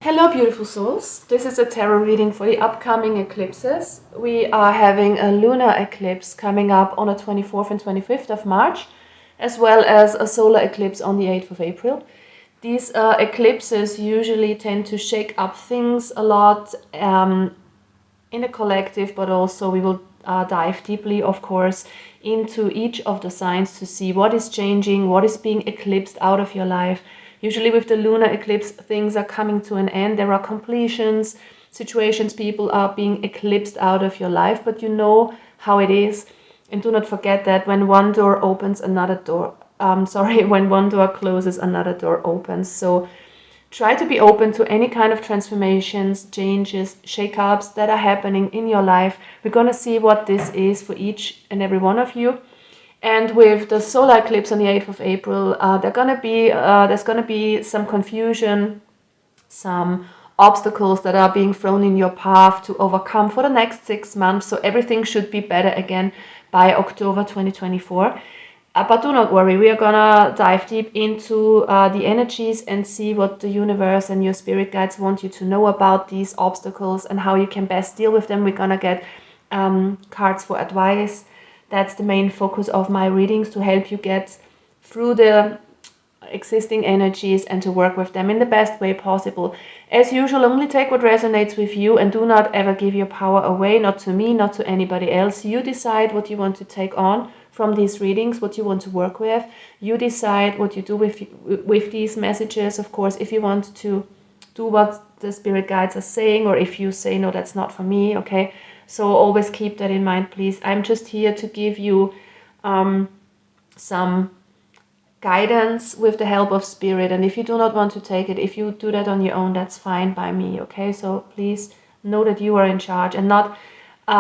Hello beautiful souls, this is a tarot reading for the upcoming eclipses. We are having a lunar eclipse coming up on the 24th and 25th of March, as well as a solar eclipse on the 8th of April. These eclipses usually tend to shake up things a lot in the collective, but also we will dive deeply, of course, into each of the signs to see what is changing, what is being eclipsed out of your life. Usually with the lunar eclipse, things are coming to an end. There are completions, situations, people are being eclipsed out of your life, but you know how it is. And do not forget that when one door opens, another door, when one door closes, another door opens. So try to be open to any kind of transformations, changes, shake-ups that are happening in your life. We're going to see what this is for each and every one of you. And with the solar eclipse on the 8th of April, there's going to be some confusion, some obstacles that are being thrown in your path to overcome for the next 6 months. So everything should be better again by October 2024. But do not worry, we are gonna dive deep into the energies and see what the universe and your spirit guides want you to know about these obstacles and how you can best deal with them. We're gonna get cards for advice. That's the main focus of my readings, to help you get through the existing energies and to work with them in the best way possible. As usual, only take what resonates with you and do not ever give your power away, not to me, not to anybody else. You decide what you want to take on from these readings, what you want to work with. You decide what you do with these messages. Of course, if you want to do what the spirit guides are saying, or if you say, no, that's not for me, okay? So always keep that in mind, please. I'm just here to give you some guidance with the help of spirit. And if you do not want to take it, if you do that on your own, that's fine by me, okay? So please know that you are in charge, and not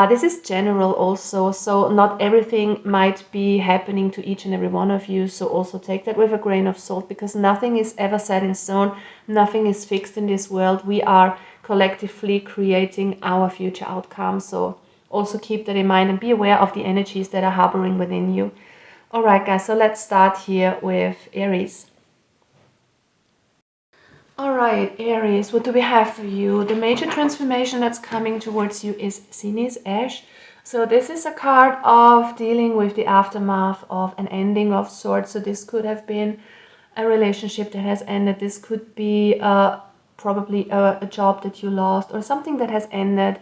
this is general also, so not everything might be happening to each and every one of you. So also take that with a grain of salt, because nothing is ever set in stone, nothing is fixed in this world. We are collectively creating our future outcome. So also keep that in mind and be aware of the energies that are harboring within you. All right, guys, so let's start here with Aries. All right, Aries, what do we have for you? The major transformation that's coming towards you is Sinis Ash. So this is a card of dealing with the aftermath of an ending of sorts. So this could have been a relationship that has ended. This could be probably a job that you lost, or something that has ended.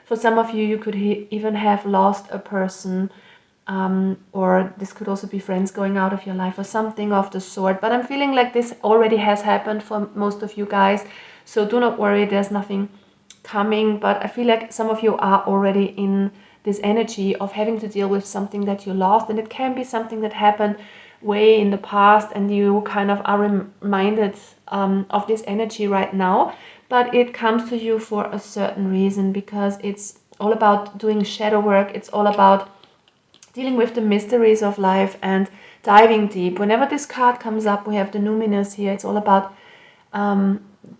For some of you, you could even have lost a person, or this could also be friends going out of your life or something of the sort. But I'm feeling like this already has happened for most of you guys, so do not worry, there's nothing coming. But I feel like some of you are already in this energy of having to deal with something that you lost, and it can be something that happened way in the past, and you kind of are reminded of this energy right now. But it comes to you for a certain reason, because it's all about doing shadow work. It's all about dealing with the mysteries of life and diving deep. Whenever this card comes up, we have the numinous here. It's all about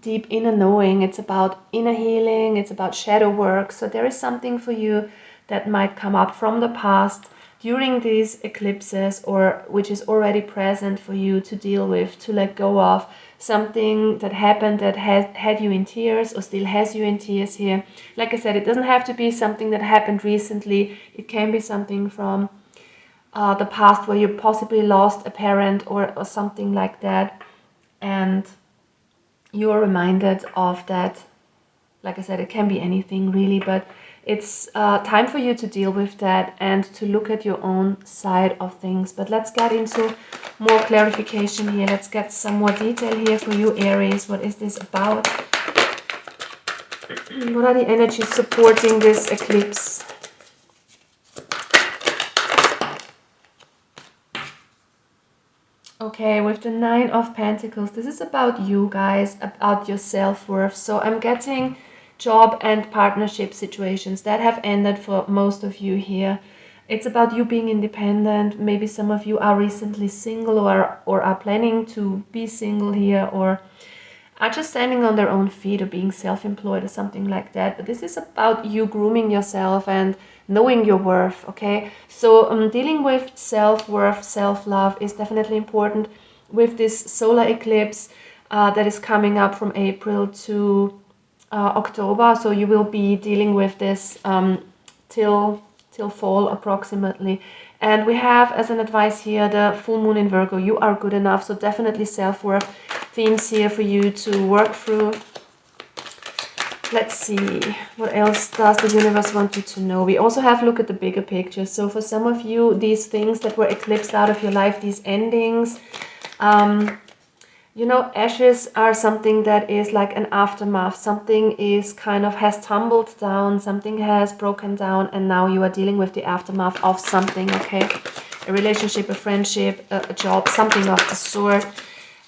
deep inner knowing. It's about inner healing. It's about shadow work. So there is something for you that might come up from the past during these eclipses, or which is already present for you to deal with, to let go of. Something that happened that had you in tears, or still has you in tears here. Like I said, it doesn't have to be something that happened recently. It can be something from the past, where you possibly lost a parent or something like that, and you're reminded of that. Like I said, it can be anything really, but it's time for you to deal with that and to look at your own side of things. But let's get into more clarification here. Let's get some more detail here for you, Aries. What is this about? What are the energies supporting this eclipse? Okay, with the 9 of Pentacles, this is about you guys, about your self-worth. So I'm getting job and partnership situations that have ended for most of you here. It's about you being independent. Maybe some of you are recently single, or are planning to be single here, or are just standing on their own feet, or being self-employed or something like that. But this is about you grooming yourself and knowing your worth, okay? So dealing with self-worth, self-love is definitely important with this solar eclipse. that is coming up from April to October. So you will be dealing with this till fall approximately. And we have as an advice here the full moon in Virgo. You are good enough. So definitely self-worth themes here for you to work through. Let's see, what else does the universe want you to know? We also have look at the bigger picture. So for some of you, these things that were eclipsed out of your life, these endings, you know, ashes are something that is like an aftermath. Something is kind of has tumbled down, something has broken down, and now you are dealing with the aftermath of something, okay? A relationship, a friendship, a job, something of the sort.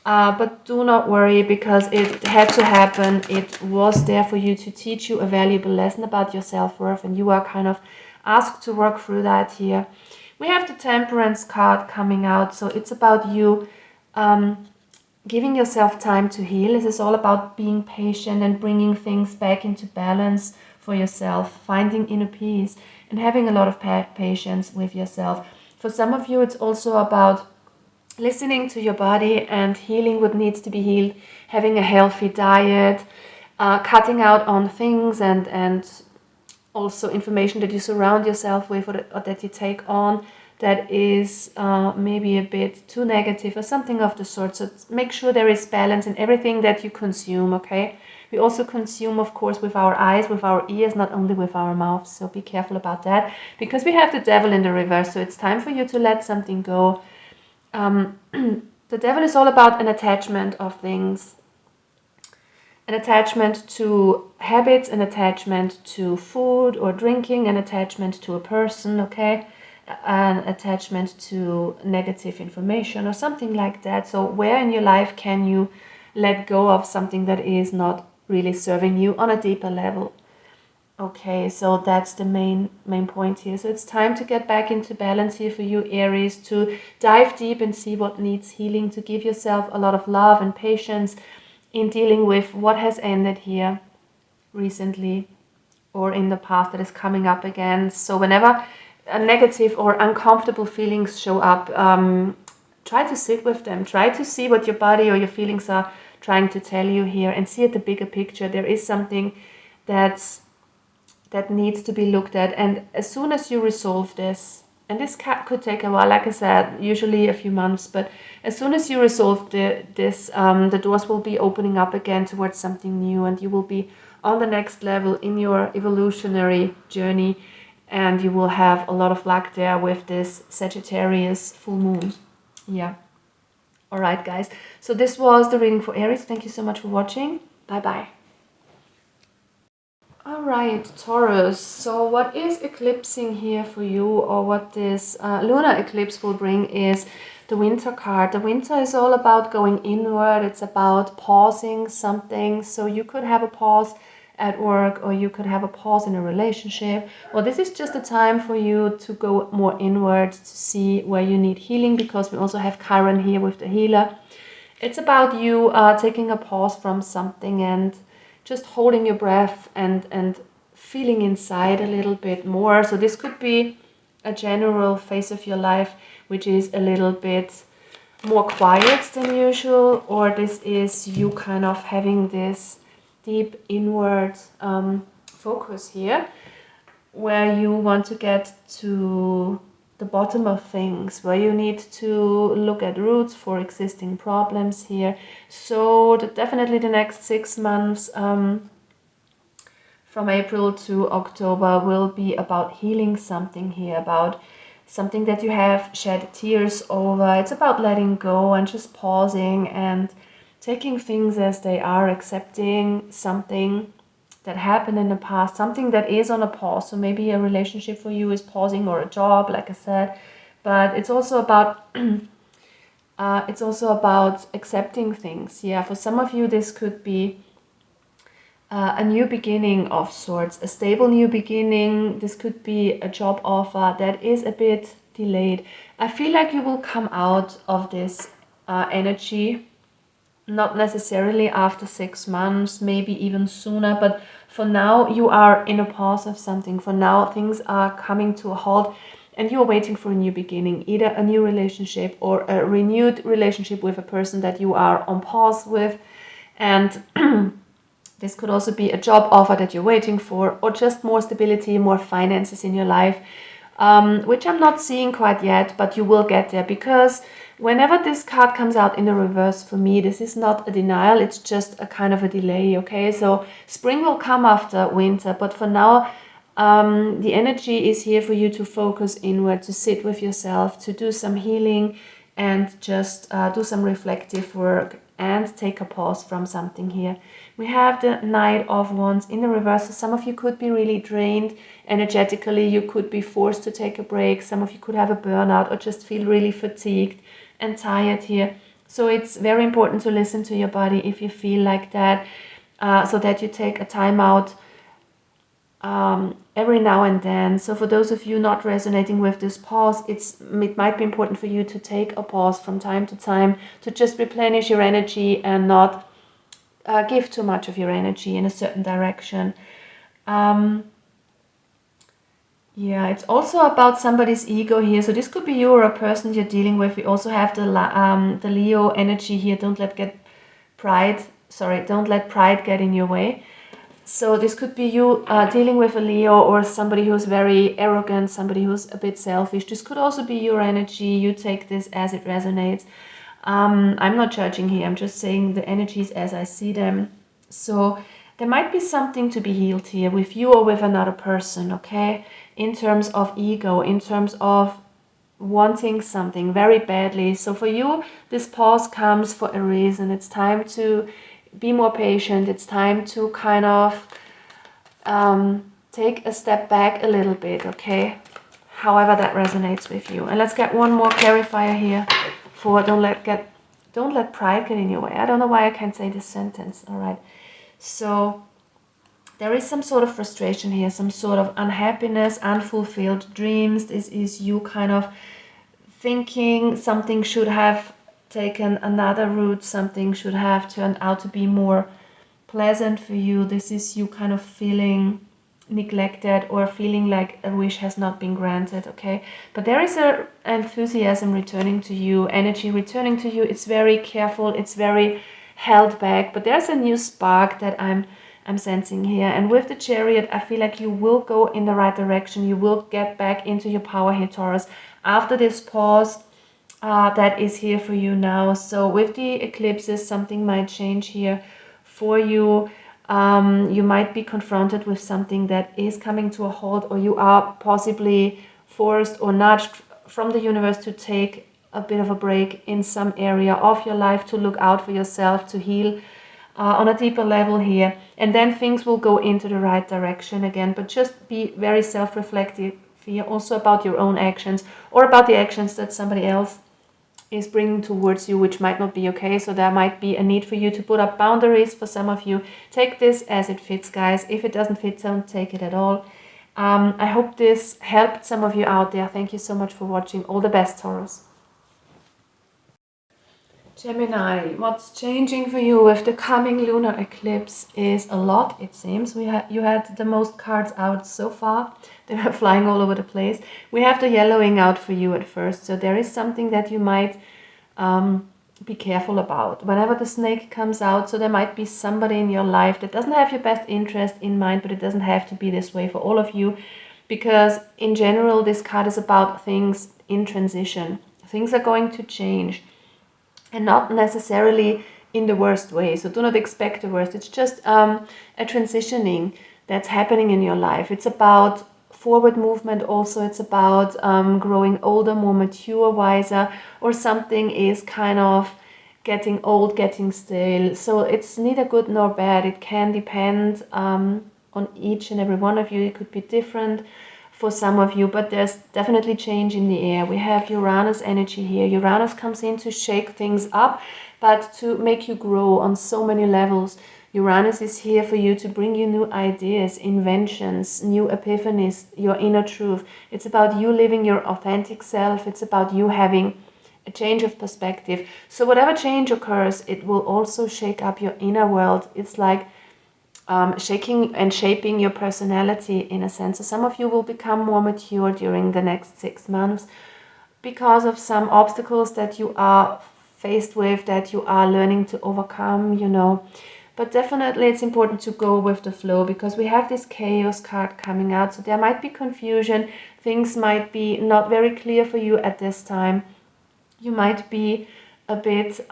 But do not worry, because it had to happen. It was there for you to teach you a valuable lesson about your self-worth, and you are kind of asked to work through that here. We have the Temperance card coming out, so it's about you giving yourself time to heal. This is all about being patient and bringing things back into balance for yourself, finding inner peace and having a lot of patience with yourself. For some of you, it's also about listening to your body and healing what needs to be healed, having a healthy diet, cutting out on things and also information that you surround yourself with or that you take on that is maybe a bit too negative or something of the sort. So make sure there is balance in everything that you consume, okay? We also consume, of course, with our eyes, with our ears, not only with our mouths. So be careful about that, because we have the devil in the reverse. So it's time for you to let something go. The devil is all about an attachment of things, an attachment to habits, an attachment to food or drinking, an attachment to a person, okay? An attachment to negative information or something like that. So where in your life can you let go of something that is not really serving you on a deeper level? Okay, so that's the main point here. So it's time to get back into balance here for you, Aries, to dive deep and see what needs healing, to give yourself a lot of love and patience in dealing with what has ended here recently or in the past that is coming up again. So whenever a negative or uncomfortable feelings show up, try to sit with them. Try to see what your body or your feelings are trying to tell you here, and see at the bigger picture. There is something that needs to be looked at, and as soon as you resolve this, and this could take a while, like I said, usually a few months, but as soon as you resolve this, the doors will be opening up again towards something new, and you will be on the next level in your evolutionary journey, and you will have a lot of luck there with this Sagittarius full moon. Yeah. All right, guys. So this was the reading for Aries. Thank you so much for watching. Bye-bye. All right, Taurus. So what is eclipsing here for you, or what this lunar eclipse will bring, is the Winter card. The Winter is all about going inward. It's about pausing something. So you could have a pause at work, or you could have a pause in a relationship. Well, this is just a time for you to go more inward, to see where you need healing, because we also have Chiron here with the healer. It's about you taking a pause from something and just holding your breath and feeling inside a little bit more. So this could be a general phase of your life which is a little bit more quiet than usual, or this is you kind of having this deep inward focus here, where you want to get to the bottom of things, where you need to look at roots for existing problems here. So definitely the next 6 months from April to October will be about healing something here, about something that you have shed tears over. It's about letting go and just pausing and taking things as they are, accepting something that happened in the past, something that is on a pause. So maybe a relationship for you is pausing, or a job, like I said, but it's also about accepting things. Yeah, for some of you this could be a new beginning of sorts, a stable new beginning. This could be a job offer that is a bit delayed. I feel like you will come out of this energy, not necessarily after 6 months, maybe even sooner, but for now you are in a pause of something. For now things are coming to a halt, and you're waiting for a new beginning, either a new relationship or a renewed relationship with a person that you are on pause with. And this could also be a job offer that you're waiting for, or just more stability, more finances in your life, which I'm not seeing quite yet, but you will get there, because whenever this card comes out in the reverse, for me, this is not a denial, it's just a kind of a delay, okay? So spring will come after winter, but for now, the energy is here for you to focus inward, to sit with yourself, to do some healing, and just do some reflective work and take a pause from something here. We have the Knight of Wands in the reverse. So some of you could be really drained energetically. You could be forced to take a break. Some of you could have a burnout or just feel really fatigued and tired here. So it's very important to listen to your body if you feel like that, so that you take a time out every now and then. So for those of you not resonating with this pause, it might be important for you to take a pause from time to time to just replenish your energy and not give too much of your energy in a certain direction. Yeah, it's also about somebody's ego here. So this could be you or a person you're dealing with. We also have the Leo energy here. Don't let pride get in your way. So this could be you dealing with a Leo or somebody who's very arrogant, somebody who's a bit selfish. This could also be your energy. You take this as it resonates. I'm not judging here. I'm just saying the energies as I see them. So there might be something to be healed here with you or with another person, okay? In terms of ego, in terms of wanting something very badly. So for you, this pause comes for a reason. It's time to be more patient. It's time to kind of take a step back a little bit, okay? However that resonates with you. And let's get one more clarifier here for don't let pride get in your way. I don't know why I can't say this sentence. All right. So there is some sort of frustration here, some sort of unhappiness, unfulfilled dreams. This is you kind of thinking something should have taken another route, something should have turned out to be more pleasant for you. This is you kind of feeling neglected or feeling like a wish has not been granted, okay? But there is a enthusiasm returning to you, energy returning to you. It's very careful, it's very held back, but there's a new spark that I'm sensing here. And with the Chariot, I feel like you will go in the right direction. You will get back into your power here, Taurus, after this pause that is here for you now. So with the eclipses, something might change here for you. You might be confronted with something that is coming to a halt, or you are possibly forced or nudged from the universe to take a bit of a break in some area of your life, to look out for yourself, to heal on a deeper level here. And then things will go into the right direction again. But just be very self-reflective here also about your own actions, or about the actions that somebody else is bringing towards you, which might not be okay. So there might be a need for you to put up boundaries for some of you. Take this as it fits, guys. If it doesn't fit, don't take it at all. I hope this helped some of you out there. Thank you so much for watching. All the best, Taurus. Gemini, what's changing for you with the coming lunar eclipse is a lot, it seems. You had the most cards out so far. They were flying all over the place. We have the yellowing out for you at first. So there is something that you might be careful about. Whenever the snake comes out, so there might be somebody in your life that doesn't have your best interest in mind, but it doesn't have to be this way for all of you. Because in general, this card is about things in transition. Things are going to change. And not necessarily in the worst way. So do not expect the worst. It's just a transitioning that's happening in your life. It's about forward movement also. It's about growing older, more mature, wiser, or something is kind of getting old, getting stale. So it's neither good nor bad. It can depend on each and every one of you. It could be different for some of you, but there's definitely change in the air. We have Uranus energy here. Uranus comes in to shake things up, but to make you grow on so many levels. Uranus is here for you to bring you new ideas, inventions, new epiphanies, your inner truth. It's about you living your authentic self. It's about you having a change of perspective. So whatever change occurs, it will also shake up your inner world. It's like shaking and shaping your personality in a sense. So some of you will become more mature during the next 6 months because of some obstacles that you are faced with, that you are learning to overcome, you know. But definitely it's important to go with the flow, because we have this chaos card coming out. So there might be confusion. Things might be not very clear for you at this time. You might be a bit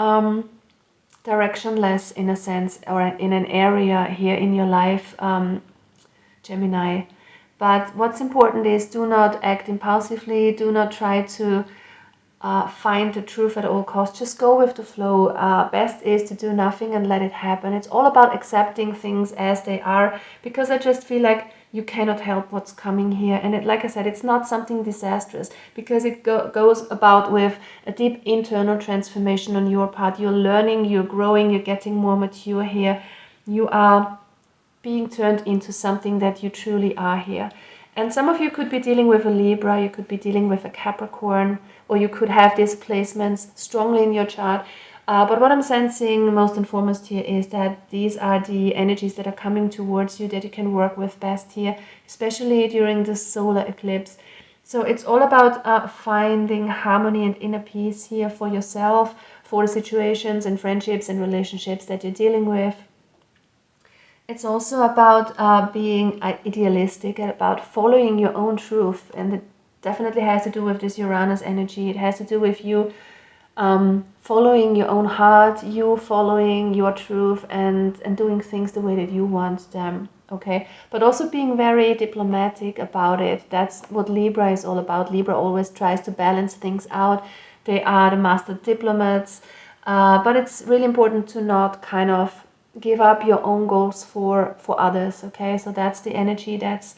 directionless in a sense, or in an area here in your life, Gemini. But what's important is, do not act impulsively. Do not try to find the truth at all costs. Just go with the flow. Best is to do nothing and let it happen. It's all about accepting things as they are, because I just feel like you cannot help what's coming here. And it, like I said, it's not something disastrous, because it goes about with a deep internal transformation on your part. You're learning, you're growing, you're getting more mature here. You are being turned into something that you truly are here. And some of you could be dealing with a Libra, you could be dealing with a Capricorn, or you could have these placements strongly in your chart. But what I'm sensing most and foremost here is that these are the energies that are coming towards you, that you can work with best here, especially during the solar eclipse. So it's all about finding harmony and inner peace here for yourself, for the situations and friendships and relationships that you're dealing with. It's also about being idealistic, about following your own truth, and it definitely has to do with this Uranus energy. It has to do with you following your own heart, you following your truth, and doing things the way that you want them, okay? But also being very diplomatic about it. That's what Libra is all about. Libra always tries to balance things out. They are the master diplomats, but it's really important to not kind of give up your own goals for others, okay? So that's the energy that's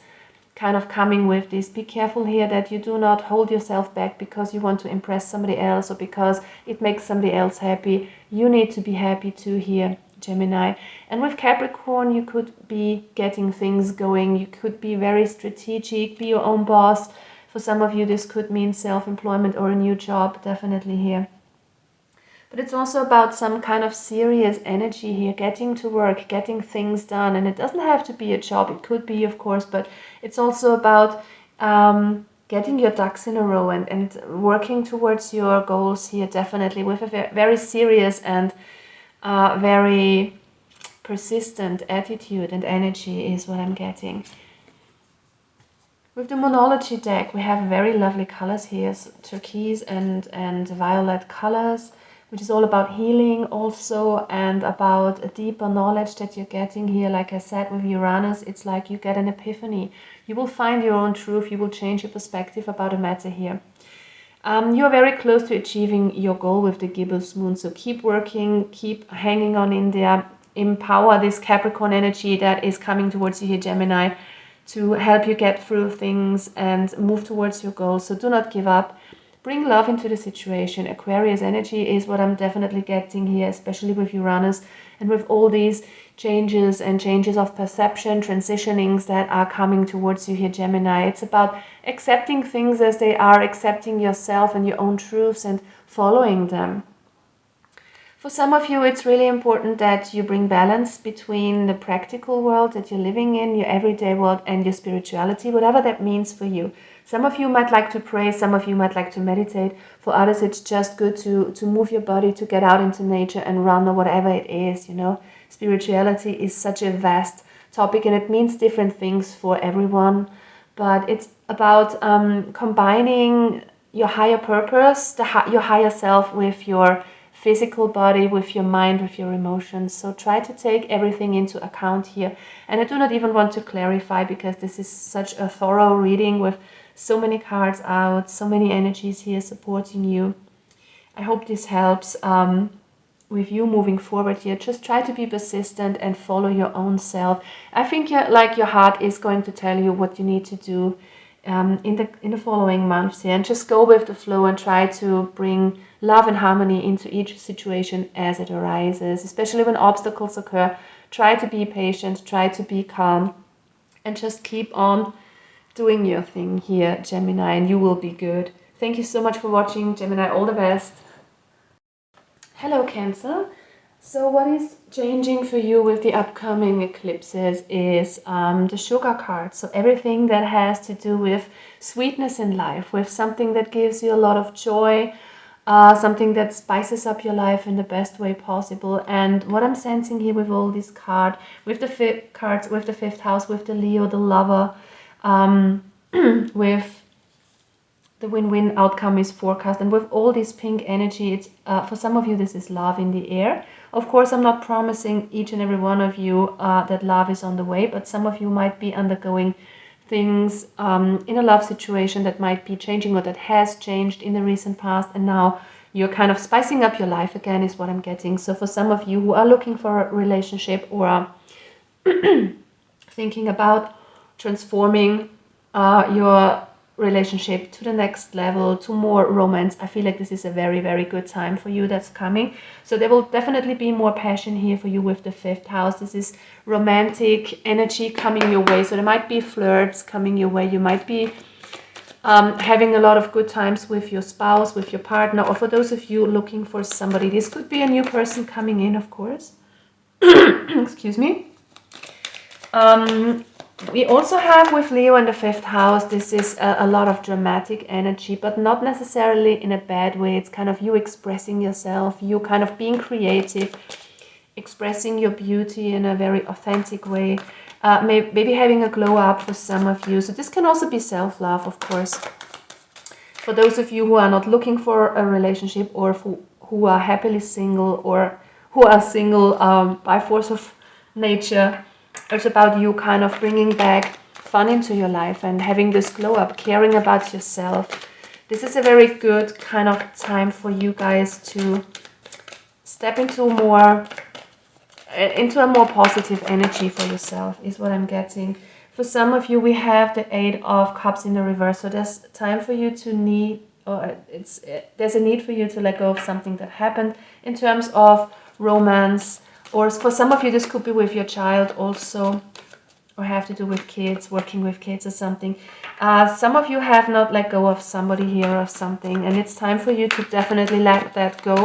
kind of coming with this. Be careful here that you do not hold yourself back because you want to impress somebody else, or because it makes somebody else happy. You need to be happy too here, Gemini. And with Capricorn, you could be getting things going. You could be very strategic, be your own boss. For some of you, this could mean self-employment or a new job, definitely here. But it's also about some kind of serious energy here, getting to work, getting things done. And it doesn't have to be a job. It could be, of course, but it's also about getting your ducks in a row and working towards your goals here, definitely with a very serious and very persistent attitude and energy is what I'm getting. With the Moonology deck, we have very lovely colors here, so turquoise and violet colors, which is all about healing also, and about a deeper knowledge that you're getting here. Like I said, with Uranus, it's like you get an epiphany. You will find your own truth. You will change your perspective about a matter here. You are very close to achieving your goal with the gibbous moon. So keep working, keep hanging on in there. Empower this Capricorn energy that is coming towards you here, Gemini, to help you get through things and move towards your goals. So do not give up. Bring love into the situation. Aquarius energy is what I'm definitely getting here, especially with Uranus and with all these changes and changes of perception, transitionings that are coming towards you here, Gemini. It's about accepting things as they are, accepting yourself and your own truths and following them. For some of you, it's really important that you bring balance between the practical world that you're living in, your everyday world, and your spirituality, whatever that means for you. Some of you might like to pray, some of you might like to meditate. For others, it's just good to move your body, to get out into nature and run, or whatever it is, you know. Spirituality is such a vast topic, and it means different things for everyone. But it's about combining your higher purpose, your higher self, with your physical body, with your mind, with your emotions. So try to take everything into account here. And I do not even want to clarify, because this is such a thorough reading with so many cards out, so many energies here supporting you. I hope this helps with you moving forward here. Just try to be persistent and follow your own self. I think your heart is going to tell you what you need to do in the following months here, and just go with the flow and try to bring love and harmony into each situation as it arises. Especially when obstacles occur, try to be patient, try to be calm, and just keep on doing your thing here, Gemini, and you will be good. Thank you so much for watching, Gemini. All the best. Hello, Cancer. So what is changing for you with the upcoming eclipses is the sugar card. So everything that has to do with sweetness in life, with something that gives you a lot of joy, something that spices up your life in the best way possible. And what I'm sensing here with all these cards, with the cards, with the fifth house, with the Leo, the lover, with the win-win outcome is forecast, and with all this pink energy, it's for some of you this is love in the air. Of course, I'm not promising each and every one of you that love is on the way, but some of you might be undergoing things in a love situation that might be changing or that has changed in the recent past, and now you're kind of spicing up your life again is what I'm getting. So for some of you who are looking for a relationship or are thinking about transforming your relationship to the next level, to more romance, I feel like this is a very, very good time for you that's coming. So there will definitely be more passion here for you with the fifth house. This is romantic energy coming your way. So there might be flirts coming your way. You might be having a lot of good times with your spouse, with your partner, or for those of you looking for somebody, this could be a new person coming in, of course. Excuse me. We also have with Leo in the fifth house, this is a lot of dramatic energy, but not necessarily in a bad way. It's kind of you expressing yourself, you kind of being creative, expressing your beauty in a very authentic way, maybe having a glow up for some of you. So this can also be self-love, of course. For those of you who are not looking for a relationship, or who are happily single, or who are single by force of nature, it's about you kind of bringing back fun into your life and having this glow up, caring about yourself. This is a very good kind of time for you guys to step into a more positive energy for yourself, is what I'm getting. For some of you, we have the 8 of Cups in the reverse. So there's time for you to there's a need for you to let go of something that happened in terms of romance. Or for some of you, this could be with your child also, or have to do with kids, working with kids or something. Some of you have not let go of somebody here or something, and it's time for you to definitely let that go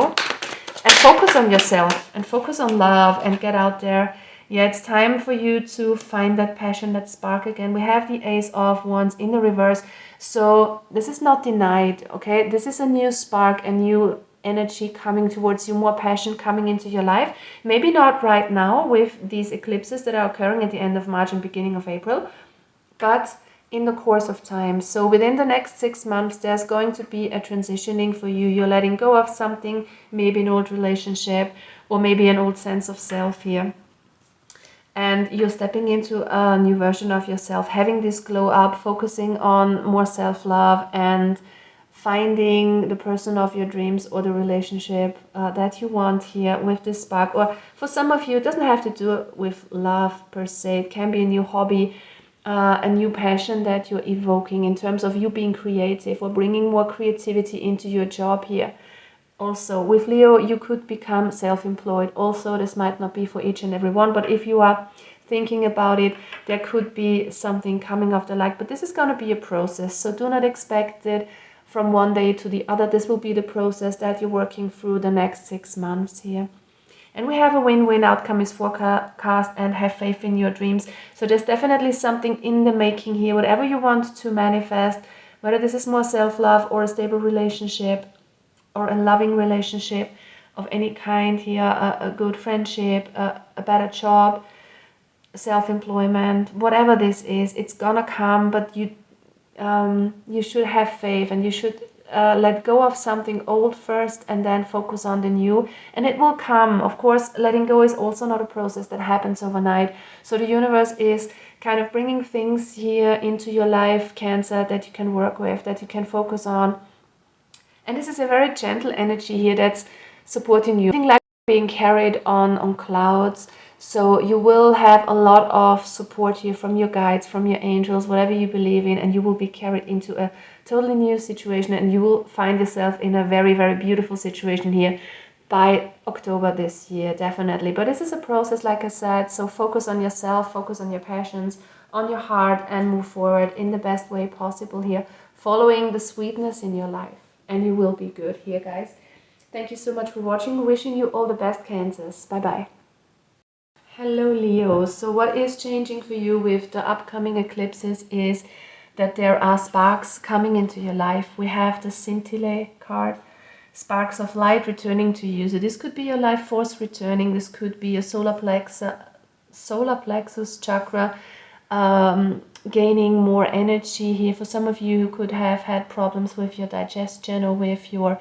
and focus on yourself and focus on love and get out there. Yeah, it's time for you to find that passion, that spark again. We have the Ace of Wands in the reverse. So this is not denied, okay? This is a new spark, a new energy coming towards you, more passion coming into your life. Maybe not right now with these eclipses that are occurring at the end of March and beginning of April, but in the course of time. So within the next 6 months, there's going to be a transitioning for you. You're letting go of something, maybe an old relationship, or maybe an old sense of self here. And you're stepping into a new version of yourself, having this glow up, focusing on more self-love and finding the person of your dreams or the relationship that you want here with this spark. Or for some of you, it doesn't have to do with love per se. It can be a new hobby, a new passion that you're evoking in terms of you being creative or bringing more creativity into your job here. Also, with Leo, you could become self-employed. Also, this might not be for each and every one, but if you are thinking about it, there could be something coming off the light. But this is going to be a process, so do not expect it from one day to the other. This will be the process that you're working through the next 6 months here. And we have a win-win outcome is forecast, and have faith in your dreams. So there's definitely something in the making here. Whatever you want to manifest, whether this is more self-love or a stable relationship or a loving relationship of any kind here, a good friendship, a better job, self-employment, whatever this is, it's gonna come. But you should have faith, and you should let go of something old first and then focus on the new, and it will come. Of course, letting go is also not a process that happens overnight. So the universe is kind of bringing things here into your life, Cancer, that you can work with, that you can focus on. And this is a very gentle energy here that's supporting you. Like being carried on clouds. So you will have a lot of support here from your guides, from your angels, whatever you believe in, and you will be carried into a totally new situation, and you will find yourself in a very, very beautiful situation here by October this year, definitely. But this is a process, like I said, so focus on yourself, focus on your passions, on your heart, and move forward in the best way possible here, following the sweetness in your life, and you will be good here, guys. Thank you so much for watching. Wishing you all the best, Cancers. Bye-bye. Hello Leo. So what is changing for you with the upcoming eclipses is that there are sparks coming into your life. We have the scintilla card, sparks of light returning to you. So this could be your life force returning. This could be your solar plexus chakra gaining more energy here. For some of you who could have had problems with your digestion or with your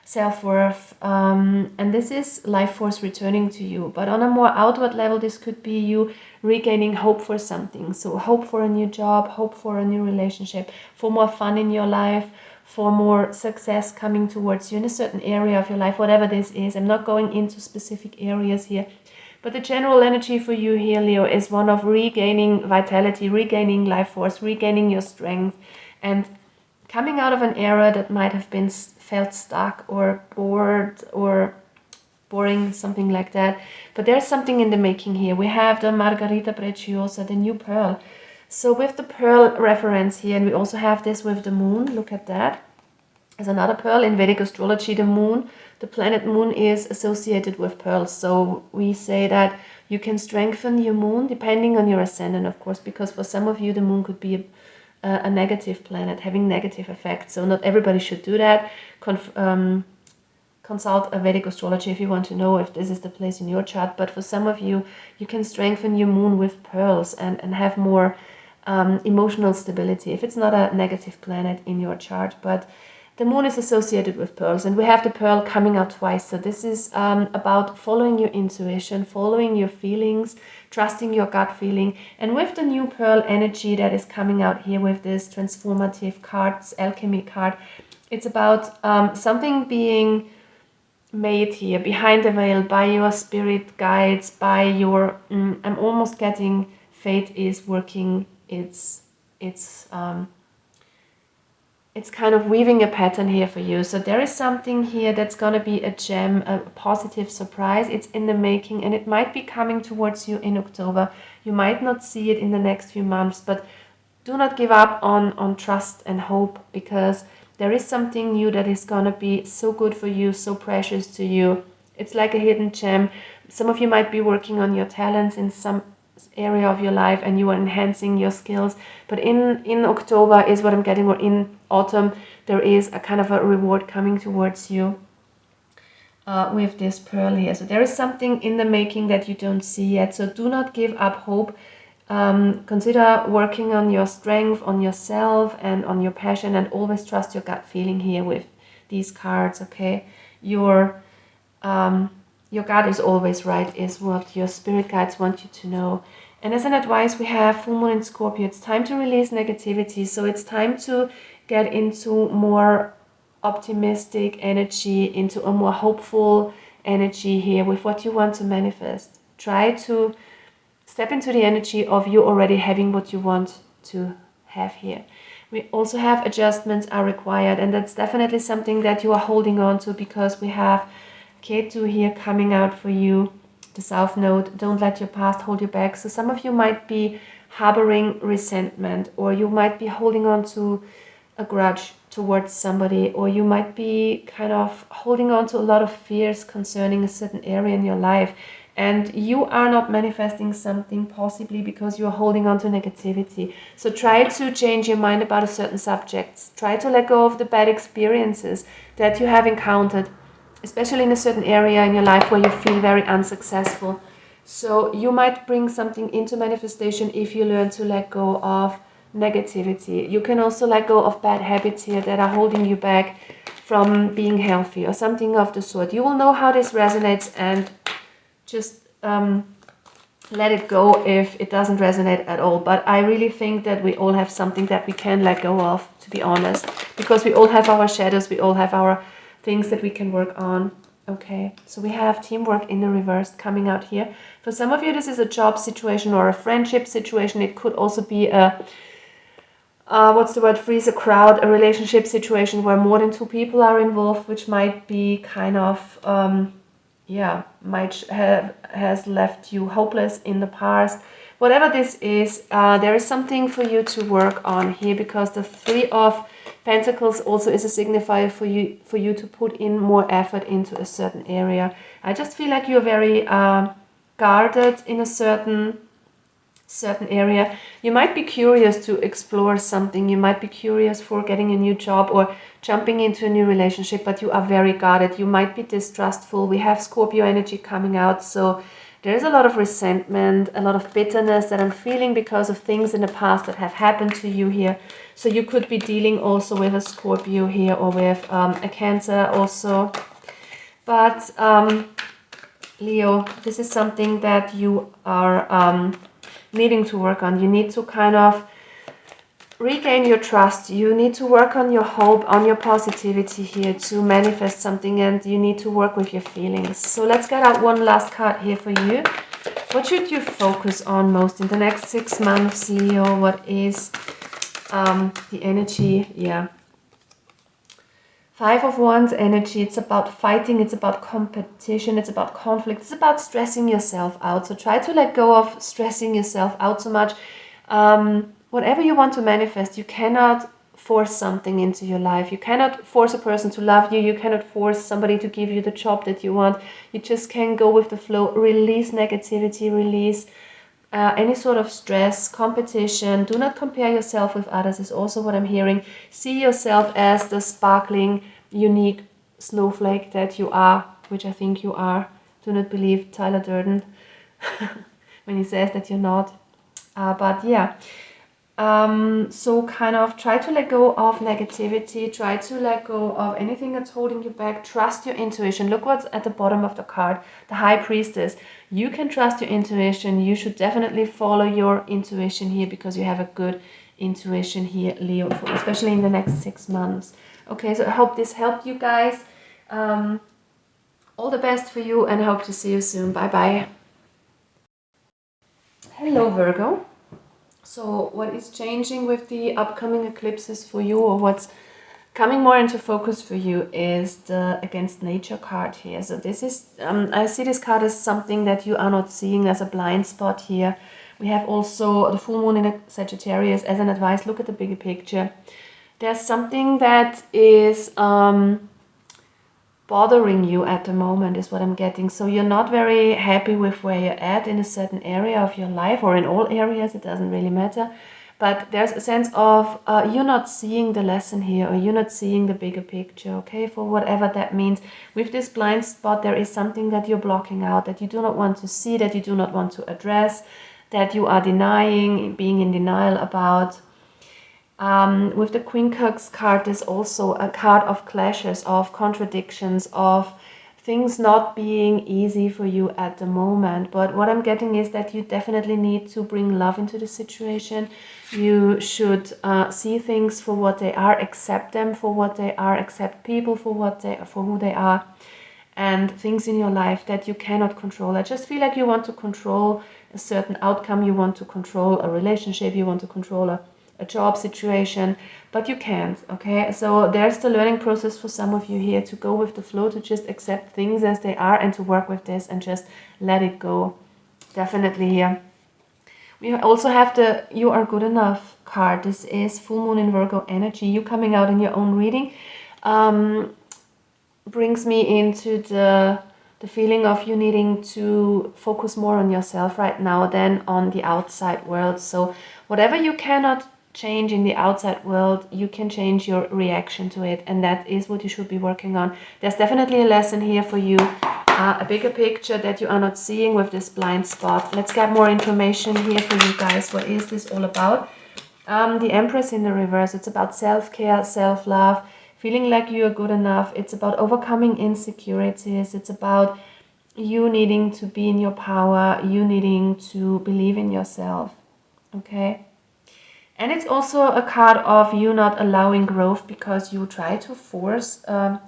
self-worth, and this is life force returning to you. But on a more outward level, this could be you regaining hope for something. So hope for a new job, hope for a new relationship, for more fun in your life, for more success coming towards you in a certain area of your life, whatever this is. I'm not going into specific areas here, but the general energy for you here, Leo, is one of regaining vitality, regaining life force, regaining your strength, and coming out of an era that might have been felt stuck or bored or boring, something like that. But there's something in the making here. We have the Margarita Preciosa, the new pearl. So with the pearl reference here, and we also have this with the moon, look at that. As another pearl in Vedic astrology, the moon, the planet moon is associated with pearls. So we say that you can strengthen your moon depending on your ascendant, of course, because for some of you the moon could be a negative planet having negative effects. So not everybody should do that. Consult a Vedic astrology if you want to know if this is the place in your chart. But for some of you, you can strengthen your moon with pearls and have more emotional stability if it's not a negative planet in your chart. But the moon is associated with pearls, and we have the pearl coming out twice. So this is about following your intuition, following your feelings, trusting your gut feeling. And with the new pearl energy that is coming out here with this transformative cards, alchemy card, it's about something being made here behind the veil by your spirit guides, by your, I'm almost getting fate is working it's kind of weaving a pattern here for you. So there is something here that's going to be a gem, a positive surprise. It's in the making, and it might be coming towards you in October. You might not see it in the next few months, but do not give up on trust and hope, because there is something new that is going to be so good for you, so precious to you. It's like a hidden gem. Some of you might be working on your talents in some area of your life and you are enhancing your skills, but in October is what I'm getting, or in autumn, there is a kind of a reward coming towards you with this pearl here. So there is something in the making that you don't see yet, so do not give up hope. Consider working on your strength, on yourself and on your passion, and always trust your gut feeling here with these cards. Okay, your gut is always right, is what your spirit guides want you to know. And as an advice, we have full moon in Scorpio. It's time to release negativity. So it's time to get into more optimistic energy, into a more hopeful energy here with what you want to manifest. Try to step into the energy of you already having what you want to have here. We also have adjustments are required, and that's definitely something that you are holding on to, because we have Ketu here coming out for you, the South Node. Don't let your past hold you back. So some of you might be harboring resentment, or you might be holding on to a grudge towards somebody, or you might be kind of holding on to a lot of fears concerning a certain area in your life, and you are not manifesting something possibly because you are holding on to negativity. So try to change your mind about a certain subject. Try to let go of the bad experiences that you have encountered, especially in a certain area in your life where you feel very unsuccessful. So you might bring something into manifestation if you learn to let go of negativity. You can also let go of bad habits here that are holding you back from being healthy or something of the sort. You will know how this resonates, and just let it go if it doesn't resonate at all. But I really think that we all have something that we can let go of, to be honest, because we all have our shadows, we all have our things that we can work on. Okay, so we have teamwork in the reverse coming out here. For some of you, this is a job situation or a friendship situation. It could also be a freeze a crowd, a relationship situation where more than two people are involved, which might be kind of has left you hopeless in the past. Whatever this is, there is something for you to work on here, because the Three of Pentacles also is a signifier for you to put in more effort into a certain area. I just feel like you're very guarded in a certain area. You might be curious to explore something. You might be curious for getting a new job or jumping into a new relationship, but you are very guarded. You might be distrustful. We have Scorpio energy coming out, so there is a lot of resentment, a lot of bitterness that I'm feeling because of things in the past that have happened to you here. So you could be dealing also with a Scorpio here, or with a Cancer also. But Leo, this is something that you are needing to work on. You need to kind of regain your trust. You need to work on your hope, on your positivity here to manifest something, and you need to work with your feelings. So let's get out one last card here for you. What should you focus on most in the next 6 months, Leo? What is the energy? Yeah. 5 of Wands energy. It's about fighting, it's about competition, it's about conflict, it's about stressing yourself out. So try to let go of stressing yourself out so much. Whatever you want to manifest, you cannot force something into your life. You cannot force a person to love you. You cannot force somebody to give you the job that you want. You just can go with the flow. Release negativity, release any sort of stress, competition. Do not compare yourself with others is also what I'm hearing. See yourself as the sparkling, unique snowflake that you are, which I think you are. Do not believe Tyler Durden when he says that you're not. But yeah, so kind of try to let go of negativity. Try to let go of anything that's holding you back. Trust your intuition. Look what's at the bottom of the card, the High Priestess. You can trust your intuition. You should definitely follow your intuition here, because you have a good intuition here, Leo, especially in the next 6 months. Okay, so I hope this helped you guys. All the best for you, and hope to see you soon. Bye bye. Hello, Virgo. So what is changing with the upcoming eclipses for you, or what's coming more into focus for you, is the Against Nature card here. So this is, I see this card as something that you are not seeing as a blind spot here. We have also the full moon in a Sagittarius as an advice. Look at the bigger picture. There's something that is bothering you at the moment, is what I'm getting. So you're not very happy with where you're at in a certain area of your life, or in all areas, it doesn't really matter. But there's a sense of you're not seeing the lesson here, or you're not seeing the bigger picture, okay, for whatever that means. With this blind spot, there is something that you're blocking out, that you do not want to see, that you do not want to address, that you are denying, being in denial about. With the Queen Cups card, there's also a card of clashes, of contradictions, of things not being easy for you at the moment. But what I'm getting is that you definitely need to bring love into the situation. You should see things for what they are, accept them for what they are, accept people for who they are, and things in your life that you cannot control. I just feel like you want to control a certain outcome, you want to control a relationship, you want to control a job situation, but you can't, okay? So there's the learning process for some of you here, to go with the flow, to just accept things as they are, and to work with this and just let it go. Definitely here. We also have the You Are Good Enough card. This is full moon in Virgo energy. You coming out in your own reading brings me into the feeling of you needing to focus more on yourself right now than on the outside world. So whatever you cannot change in the outside world, you can change your reaction to it, and that is what you should be working on. There's definitely a lesson here for you, a bigger picture that you are not seeing with this blind spot. Let's get more information here for you guys. What is this all about? The Empress in the reverse. It's about self-care, self-love, feeling like you are good enough. It's about overcoming insecurities. It's about you needing to be in your power, you needing to believe in yourself, okay? And it's also a card of you not allowing growth because you try to force, might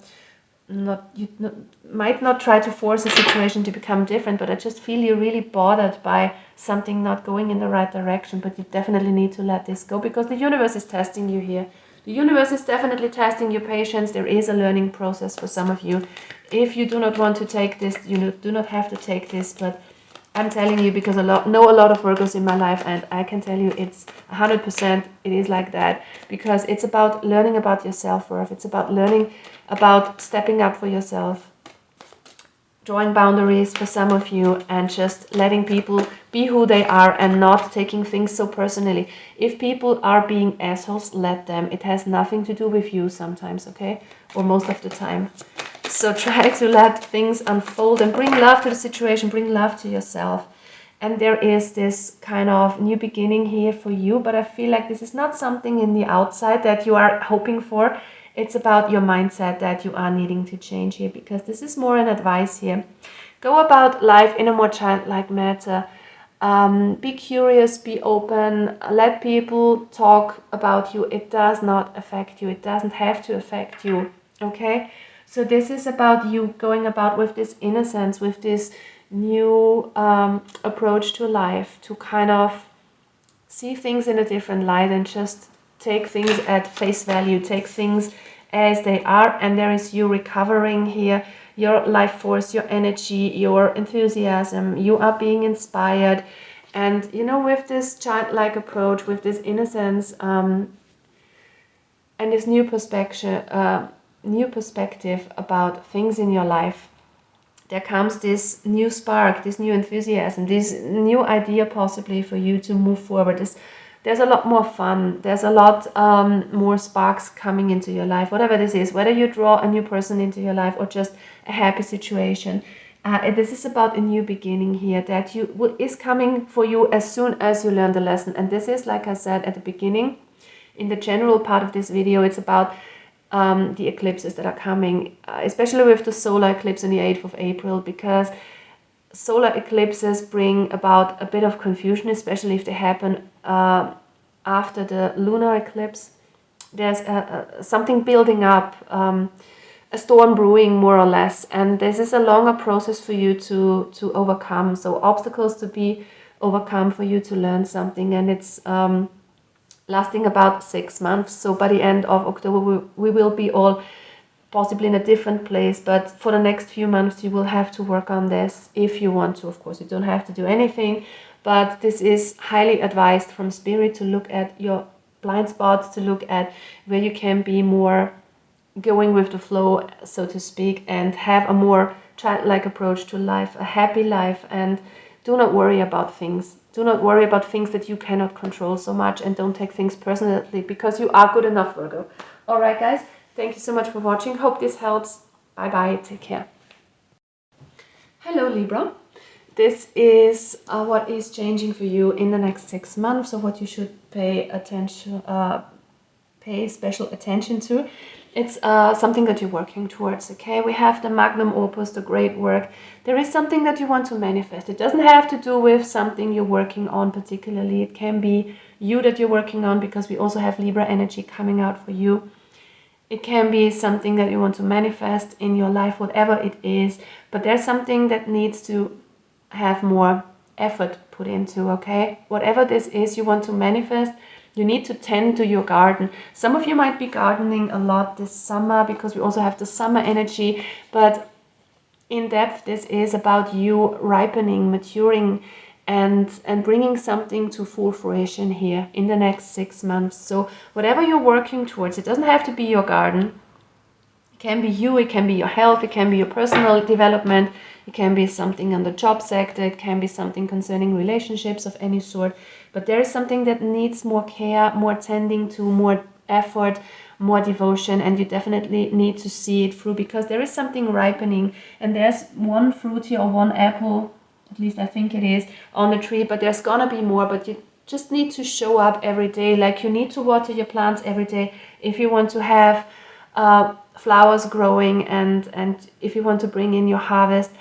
not try to force a situation to become different, but I just feel you're really bothered by something not going in the right direction. But you definitely need to let this go, because the universe is testing you here. The universe is definitely testing your patience. There is a learning process for some of you. If you do not want to take this, you do not have to take this, but I'm telling you, because know a lot of Virgos in my life, and I can tell you it's 100% it is like that, because it's about learning about your self-worth. It's about learning about stepping up for yourself, drawing boundaries for some of you, and just letting people be who they are and not taking things so personally. If people are being assholes, let them. It has nothing to do with you sometimes, okay? Or most of the time. So try to let things unfold and bring love to the situation, bring love to yourself. And there is this kind of new beginning here for you, but I feel like this is not something in the outside that you are hoping for. It's about your mindset that you are needing to change here, because this is more an advice here. Go about life in a more childlike manner. Be curious, be open, let people talk about you. It does not affect you. It doesn't have to affect you, okay? So this is about you going about with this innocence, with this new approach to life, to kind of see things in a different light and just take things at face value, take things as they are. And there is you recovering here, your life force, your energy, your enthusiasm. You are being inspired. And, you know, with this childlike approach, with this innocence and this new perspective about things in your life, there comes this new spark, this new enthusiasm, this new idea possibly for you to move forward. There's a lot more fun. There's a lot more sparks coming into your life, whatever this is, whether you draw a new person into your life or just a happy situation. This is about a new beginning here that is coming for you as soon as you learn the lesson. And this is, like I said at the beginning, in the general part of this video, it's about the eclipses that are coming, especially with the solar eclipse on the 8th of April, because solar eclipses bring about a bit of confusion, especially if they happen after the lunar eclipse. There's something building up, a storm brewing more or less, and this is a longer process for you to overcome. So obstacles to be overcome for you to learn something, and it's lasting about 6 months. So by the end of October, we will be all possibly in a different place, but for the next few months you will have to work on this if you want to. Of course, you don't have to do anything, but this is highly advised from spirit to look at your blind spots, to look at where you can be more going with the flow, so to speak, and have a more childlike approach to life, a happy life, and do not worry about things. Do not worry about things that you cannot control so much, and don't take things personally, because you are good enough, Virgo. All right, guys. Thank you so much for watching. Hope this helps. Bye-bye. Take care. Hello, Libra. This is what is changing for you in the next 6 months, or what you should pay special attention to. It's something that you're working towards, okay? We have the magnum opus, the great work. There is something that you want to manifest. It doesn't have to do with something you're working on particularly. It can be you that you're working on, because we also have Libra energy coming out for you. It can be something that you want to manifest in your life, whatever it is. But there's something that needs to have more effort put into, okay? Whatever this is you want to manifest, you need to tend to your garden. Some of you might be gardening a lot this summer, because we also have the summer energy. But in depth, this is about you ripening, maturing, and bringing something to full fruition here in the next 6 months. So whatever you're working towards, it doesn't have to be your garden. It can be you, it can be your health, it can be your personal development, it can be something on the job sector, it can be something concerning relationships of any sort. But there is something that needs more care, more tending to, more effort, more devotion, and you definitely need to see it through, because there is something ripening, and there's one fruit here, or one apple, at least I think it is, on the tree, but there's gonna be more. But you just need to show up every day. Like, you need to water your plants every day if you want to have flowers growing, and if you want to bring in your harvest.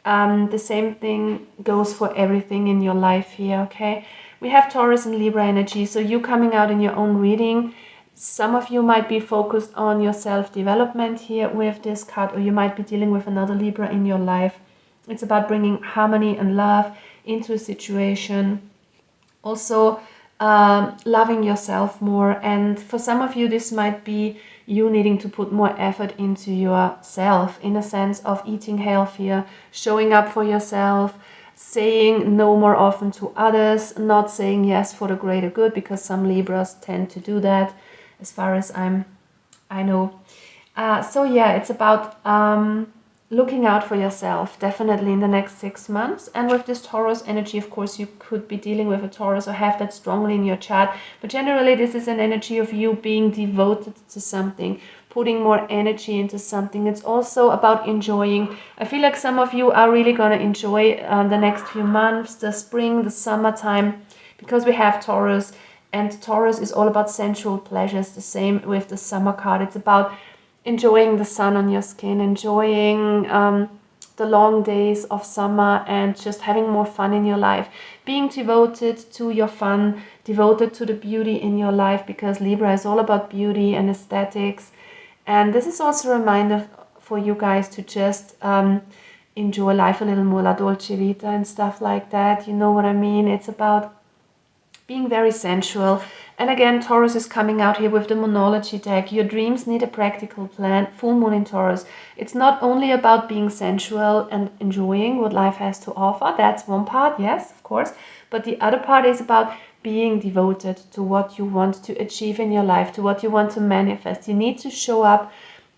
The same thing goes for everything in your life here, okay? We have Taurus and Libra energy, so you coming out in your own reading. Some of you might be focused on your self-development here with this card, or you might be dealing with another Libra in your life. It's about bringing harmony and love into a situation. Also, loving yourself more. And for some of you, this might be you needing to put more effort into yourself, in a sense of eating healthier, showing up for yourself, saying no more often to others, not saying yes for the greater good, because some Libras tend to do that, as far as I know. So yeah, it's about looking out for yourself, definitely in the next 6 months. And with this Taurus energy, of course, you could be dealing with a Taurus or have that strongly in your chart. But generally, this is an energy of you being devoted to something, putting more energy into something. It's also about enjoying. I feel like some of you are really going to enjoy the next few months, the spring, the summertime, because we have Taurus. And Taurus is all about sensual pleasures. The same with the summer card. It's about enjoying the sun on your skin, enjoying the long days of summer, and just having more fun in your life. Being devoted to your fun, devoted to the beauty in your life, because Libra is all about beauty and aesthetics. And this is also a reminder for you guys to just enjoy life a little more, la dolce vita and stuff like that. You know what I mean? It's about being very sensual. And again, Taurus is coming out here with the Moonology deck. Your dreams need a practical plan. Full moon in Taurus. It's not only about being sensual and enjoying what life has to offer. That's one part, yes, of course. But the other part is about being devoted to what you want to achieve in your life, to what you want to manifest. You need to show up,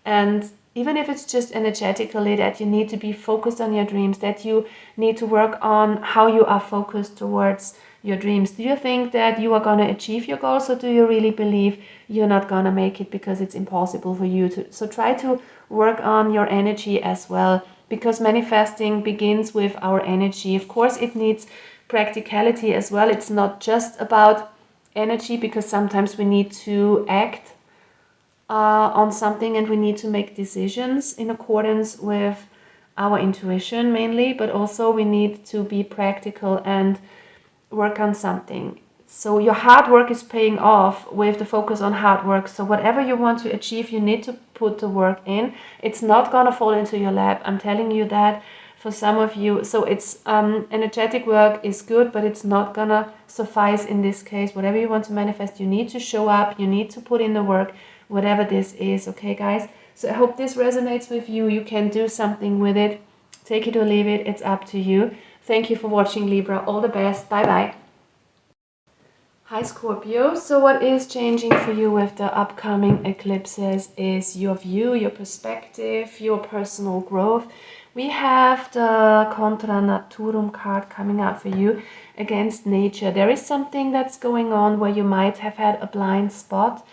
and even if it's just energetically, that you need to be focused on your dreams, that you need to work on how you are focused towards your dreams. Do you think that you are going to achieve your goals, or do you really believe you're not going to make it because it's impossible for you to? So try to work on your energy as well, because manifesting begins with our energy. Of course, it needs practicality as well. It's not just about energy, because sometimes we need to act on something and we need to make decisions in accordance with our intuition mainly, but also we need to be practical and work on something. So your hard work is paying off with the focus on hard work. So whatever you want to achieve, you need to put the work in. It's not going to fall into your lap. I'm telling you that for some of you. So it's energetic work is good, but it's not going to suffice in this case. Whatever you want to manifest, you need to show up. You need to put in the work, whatever this is. Okay, guys? So I hope this resonates with you. You can do something with it. Take it or leave it. It's up to you. Thank you for watching, Libra. All the best. Bye-bye. Hi, Scorpio. So what is changing for you with the upcoming eclipses is your view, your perspective, your personal growth. We have the Contra Naturum card coming out for you, against nature. There is something that's going on where you might have had a blind spot.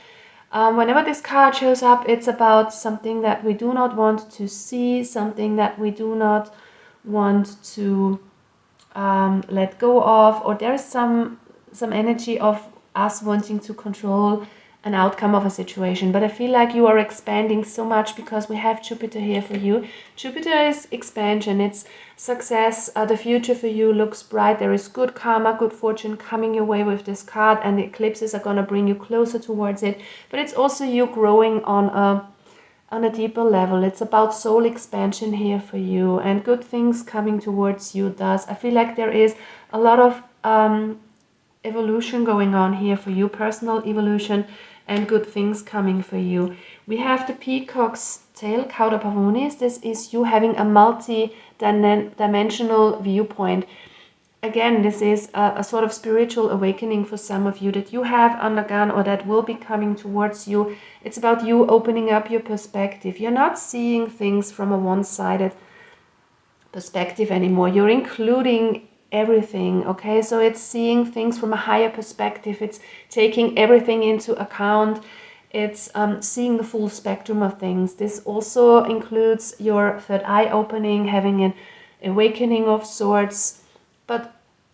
Whenever this card shows up, it's about something that we do not want to see, something that we do not want to let go of, or there is some energy of us wanting to control an outcome of a situation. But I feel like you are expanding so much because we have Jupiter here for you. Jupiter is expansion, it's success. The future for you looks bright. There is good karma, good fortune coming your way with this card, and the eclipses are going to bring you closer towards it. But it's also you growing on a deeper level. It's about soul expansion here for you, and good things coming towards you does. I feel like there is a lot of evolution going on here for you, personal evolution, and good things coming for you. We have the peacock's tail, Cauda Pavonis. This is you having a multi-dimensional viewpoint. Again, this is a sort of spiritual awakening for some of you that you have undergone or that will be coming towards you. It's about you opening up your perspective. You're not seeing things from a one-sided perspective anymore. You're including everything, okay? So it's seeing things from a higher perspective. It's taking everything into account. It's seeing the full spectrum of things. This also includes your third eye opening, having an awakening of sorts. But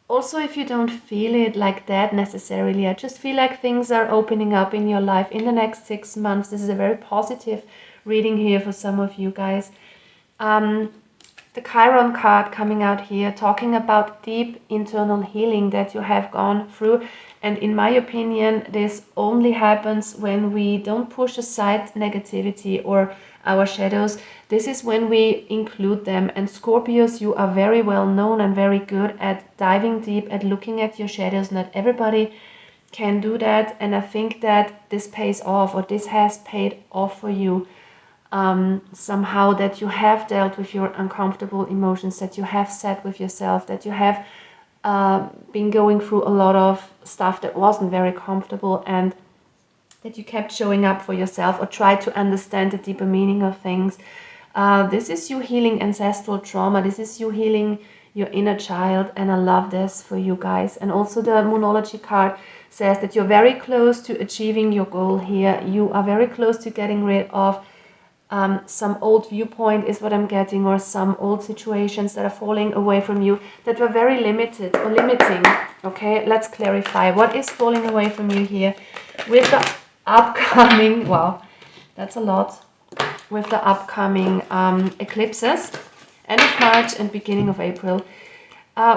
also, if you don't feel it like that necessarily, I just feel like things are opening up in your life in the next 6 months. This is a very positive reading here for some of you guys. The Chiron card coming out here, talking about deep internal healing that you have gone through. And in my opinion, this only happens when we don't push aside negativity or our shadows. This is when we include them. And Scorpios, you are very well known and very good at diving deep, at looking at your shadows. Not everybody can do that. And I think that this pays off, or this has paid off for you. Somehow, that you have dealt with your uncomfortable emotions, that you have sat with yourself, that you have been going through a lot of stuff that wasn't very comfortable, and that you kept showing up for yourself or tried to understand the deeper meaning of things. This is you healing ancestral trauma. This is you healing your inner child, and I love this for you guys. And also the Moonology card says that you're very close to achieving your goal here. You are very close to getting rid of some old viewpoint is what I'm getting, or some old situations that are falling away from you that were very limited or limiting. Okay, let's clarify what is falling away from you here with the upcoming, wow, that's a lot, with the upcoming eclipses, end of March and beginning of April.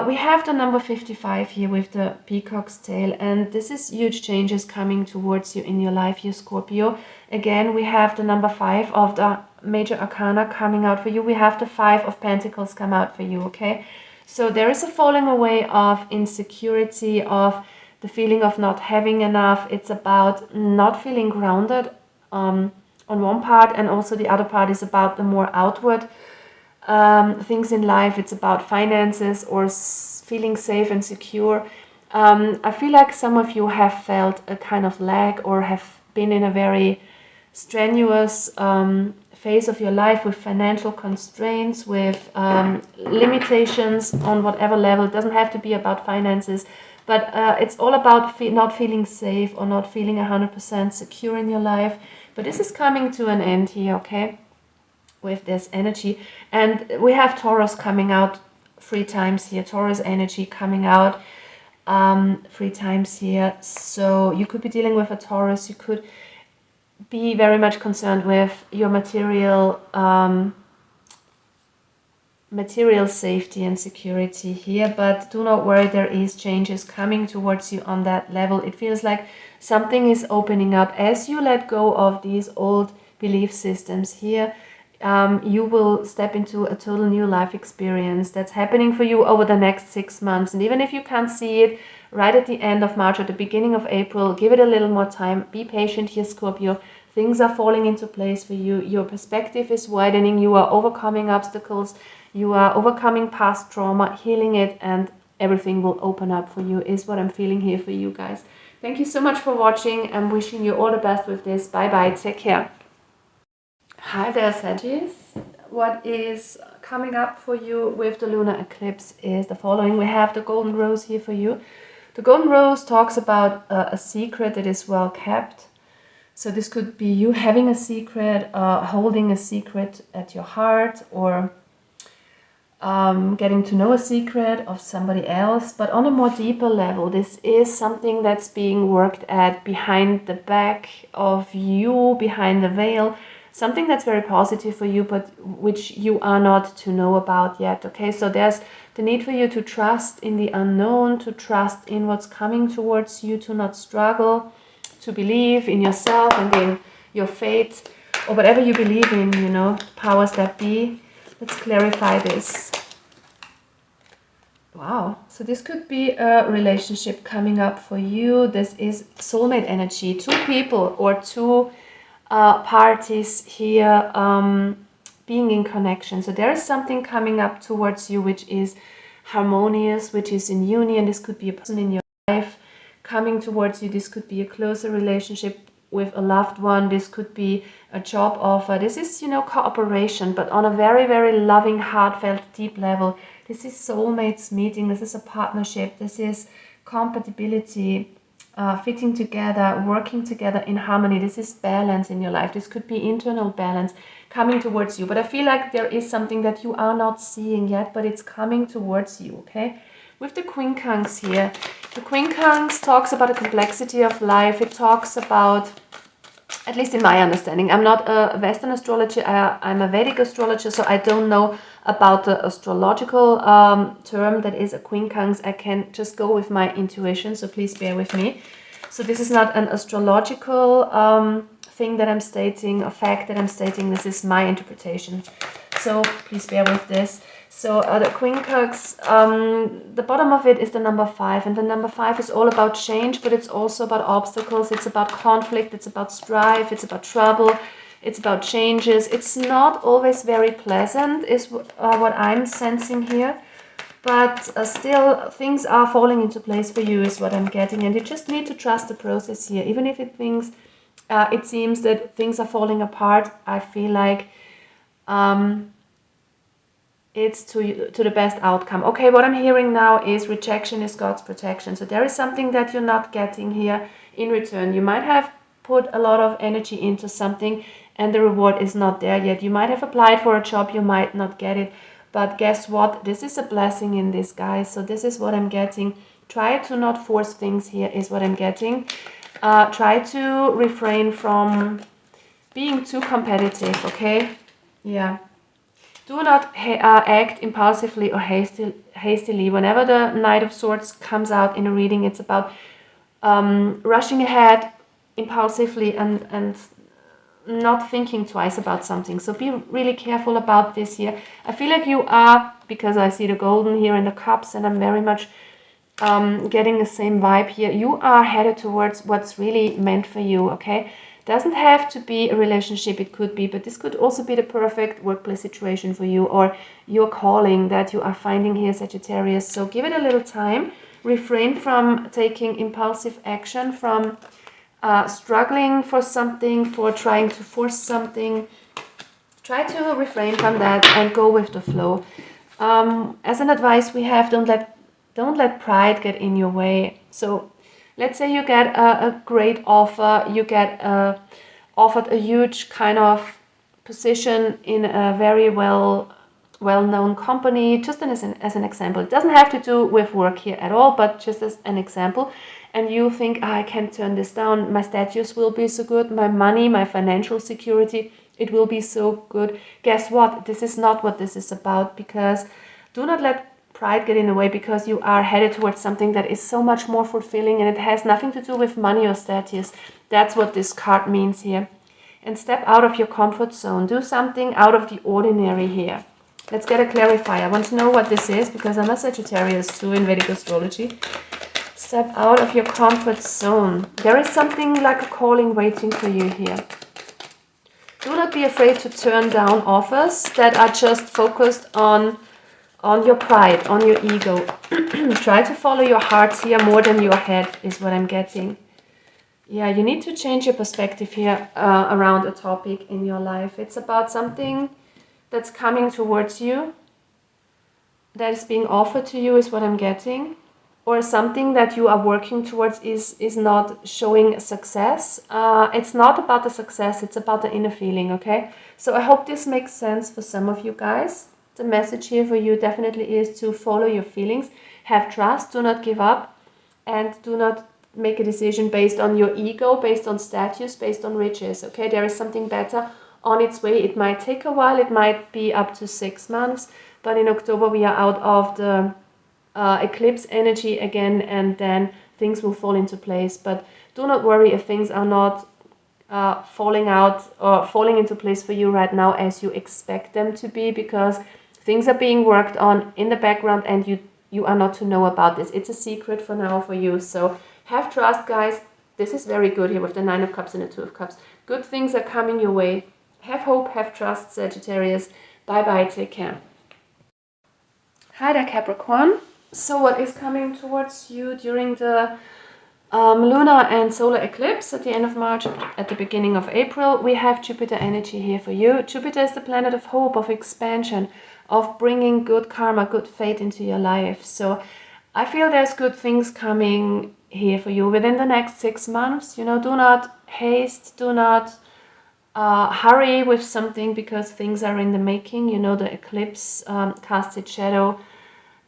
We have the number 55 here with the peacock's tail, and this is huge changes coming towards you in your life, you Scorpio. Again, we have the number 5 of the major arcana coming out for you. We have the 5 of Pentacles come out for you, okay? So there is a falling away of insecurity, of the feeling of not having enough. It's about not feeling grounded on one part, and also the other part is about the more outward things in life. It's about finances or feeling safe and secure. I feel like some of you have felt a kind of lack, or have been in a very strenuous phase of your life with financial constraints, with limitations on whatever level. It doesn't have to be about finances, but it's all about not feeling safe or not feeling 100% secure in your life. But this is coming to an end here, okay, with this energy. And we have Taurus coming out 3 times here, Taurus energy coming out 3 times here. So you could be dealing with a Taurus. You could be very much concerned with your material safety and security here, but do not worry, there is changes coming towards you on that level. It feels like something is opening up as you let go of these old belief systems here. You will step into a total new life experience that's happening for you over the next 6 months. And even if you can't see it right at the end of March or the beginning of April, give it a little more time. Be patient here, Scorpio. Things are falling into place for you. Your perspective is widening. You are overcoming obstacles. You are overcoming past trauma, healing it, and everything will open up for you, is what I'm feeling here for you guys. Thank you so much for watching. I'm wishing you all the best with this. Bye-bye. Take care. Hi there, Sagittarius. What is coming up for you with the lunar eclipse is the following. We have the golden rose here for you. The golden rose talks about a secret that is well kept. So this could be you having a secret, holding a secret at your heart, or getting to know a secret of somebody else. But on a more deeper level, this is something that's being worked at behind the back of you, behind the veil. Something that's very positive for you, but which you are not to know about yet, okay? So there's the need for you to trust in the unknown, to trust in what's coming towards you, to not struggle, to believe in yourself and in your fate, or whatever you believe in, you know, powers that be. Let's clarify this. Wow, so this could be a relationship coming up for you. This is soulmate energy, 2 people or 2 parties here being in connection. So there is something coming up towards you which is harmonious, which is in union. This could be a person in your life coming towards you. This could be a closer relationship with a loved one. This could be a job offer. This is, you know, cooperation, but on a very, very loving, heartfelt, deep level. This is soulmates meeting. This is a partnership. This is compatibility, fitting together, working together in harmony. This is balance in your life. This could be internal balance coming towards you. But I feel like there is something that you are not seeing yet, but it's coming towards you, okay? With the quincunx here, the quincunx talks about the complexity of life. It talks about, at least in my understanding, I'm not a Western astrologer, I'm a Vedic astrologer, so I don't know about the astrological term that is a quincunx. I can just go with my intuition, so please bear with me. So this is not an astrological thing that I'm stating, a fact that I'm stating. This is my interpretation, so please bear with this. So the quincunx, the bottom of it is the number 5, and the number 5 is all about change, but it's also about obstacles, it's about conflict, it's about strife, it's about trouble, it's about changes. It's not always very pleasant, is what I'm sensing here, but still things are falling into place for you, is what I'm getting, and you just need to trust the process here. Even if it seems that things are falling apart, I feel like it's to the best outcome. Okay, what I'm hearing now is rejection is God's protection. So there is something that you're not getting here in return. You might have put a lot of energy into something and the reward is not there yet. You might have applied for a job, you might not get it. But guess what? This is a blessing in disguise. So this is what I'm getting. Try to not force things here is what I'm getting. Try to refrain from being too competitive, okay? Yeah. Do not act impulsively or hastily. Whenever the Knight of Swords comes out in a reading, it's about rushing ahead impulsively and not thinking twice about something. So be really careful about this here. I feel like you are, because I see the golden here in the cups, and I'm very much getting the same vibe here. You are headed towards what's really meant for you, okay? Doesn't have to be a relationship, it could be, but this could also be the perfect workplace situation for you, or your calling that you are finding here, Sagittarius. So give it a little time. Refrain from taking impulsive action, from struggling for something, for trying to force something. Try to refrain from that and go with the flow. As an advice we have, don't let pride get in your way. So let's say you get a great offer, you get offered a huge kind of position in a very well-known company, just as an example. It doesn't have to do with work here at all, but just as an example. And you think, I can't turn this down, my status will be so good, my money, my financial security, it will be so good. Guess what? This is not what this is about, because do not let pride get in the way, because you are headed towards something that is so much more fulfilling, and it has nothing to do with money or status. That's what this card means here. And step out of your comfort zone. Do something out of the ordinary here. Let's get a clarifier. I want to know what this is, because I'm a Sagittarius too in Vedic astrology. Step out of your comfort zone. There is something like a calling waiting for you here. Do not be afraid to turn down offers that are just focused on your pride, on your ego. Try to follow your heart here more than your head is what I'm getting. Yeah, you need to change your perspective here around a topic in your life. It's about something that's coming towards you, that is being offered to you is what I'm getting. Or something that you are working towards is not showing success. It's not about the success, it's about the inner feeling, okay? So I hope this makes sense for some of you guys. The message here for you definitely is to follow your feelings, have trust, do not give up, and do not make a decision based on your ego, based on status, based on riches, okay? There is something better on its way. It might take a while, it might be up to 6 months, but in October we are out of the eclipse energy again, and then things will fall into place. But do not worry if things are not falling out or falling into place for you right now as you expect them to be, because things are being worked on in the background and you are not to know about this. It's a secret for now for you. So have trust, guys. This is very good here with the 9 of Cups and the 2 of Cups. Good things are coming your way. Have hope, have trust, Sagittarius. Bye bye, take care. Hi there, Capricorn. So what is coming towards you during the lunar and solar eclipse at the end of March, at the beginning of April? We have Jupiter energy here for you. Jupiter is the planet of hope, of expansion, of bringing good karma, good fate into your life. So I feel there's good things coming here for you within the next 6 months. You know, do not haste, do not hurry with something, because things are in the making. You know, the eclipse casts its shadow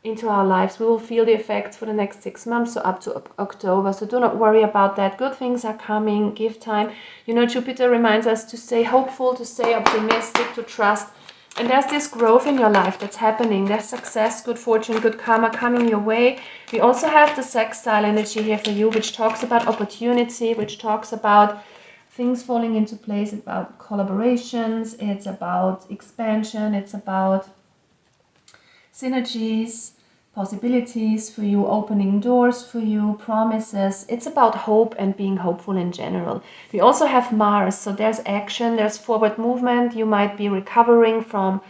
into our lives. We will feel the effects for the next 6 months, so up to October. So do not worry about that. Good things are coming. Give time. You know, Jupiter reminds us to stay hopeful, to stay optimistic, to trust. And there's this growth in your life that's happening. There's success, good fortune, good karma coming your way. We also have the sextile energy here for you, which talks about opportunity, which talks about things falling into place, about collaborations, it's about expansion, it's about synergies, possibilities for you, opening doors for you, promises. It's about hope and being hopeful in general. We also have Mars, so there's action, there's forward movement. You might be recovering from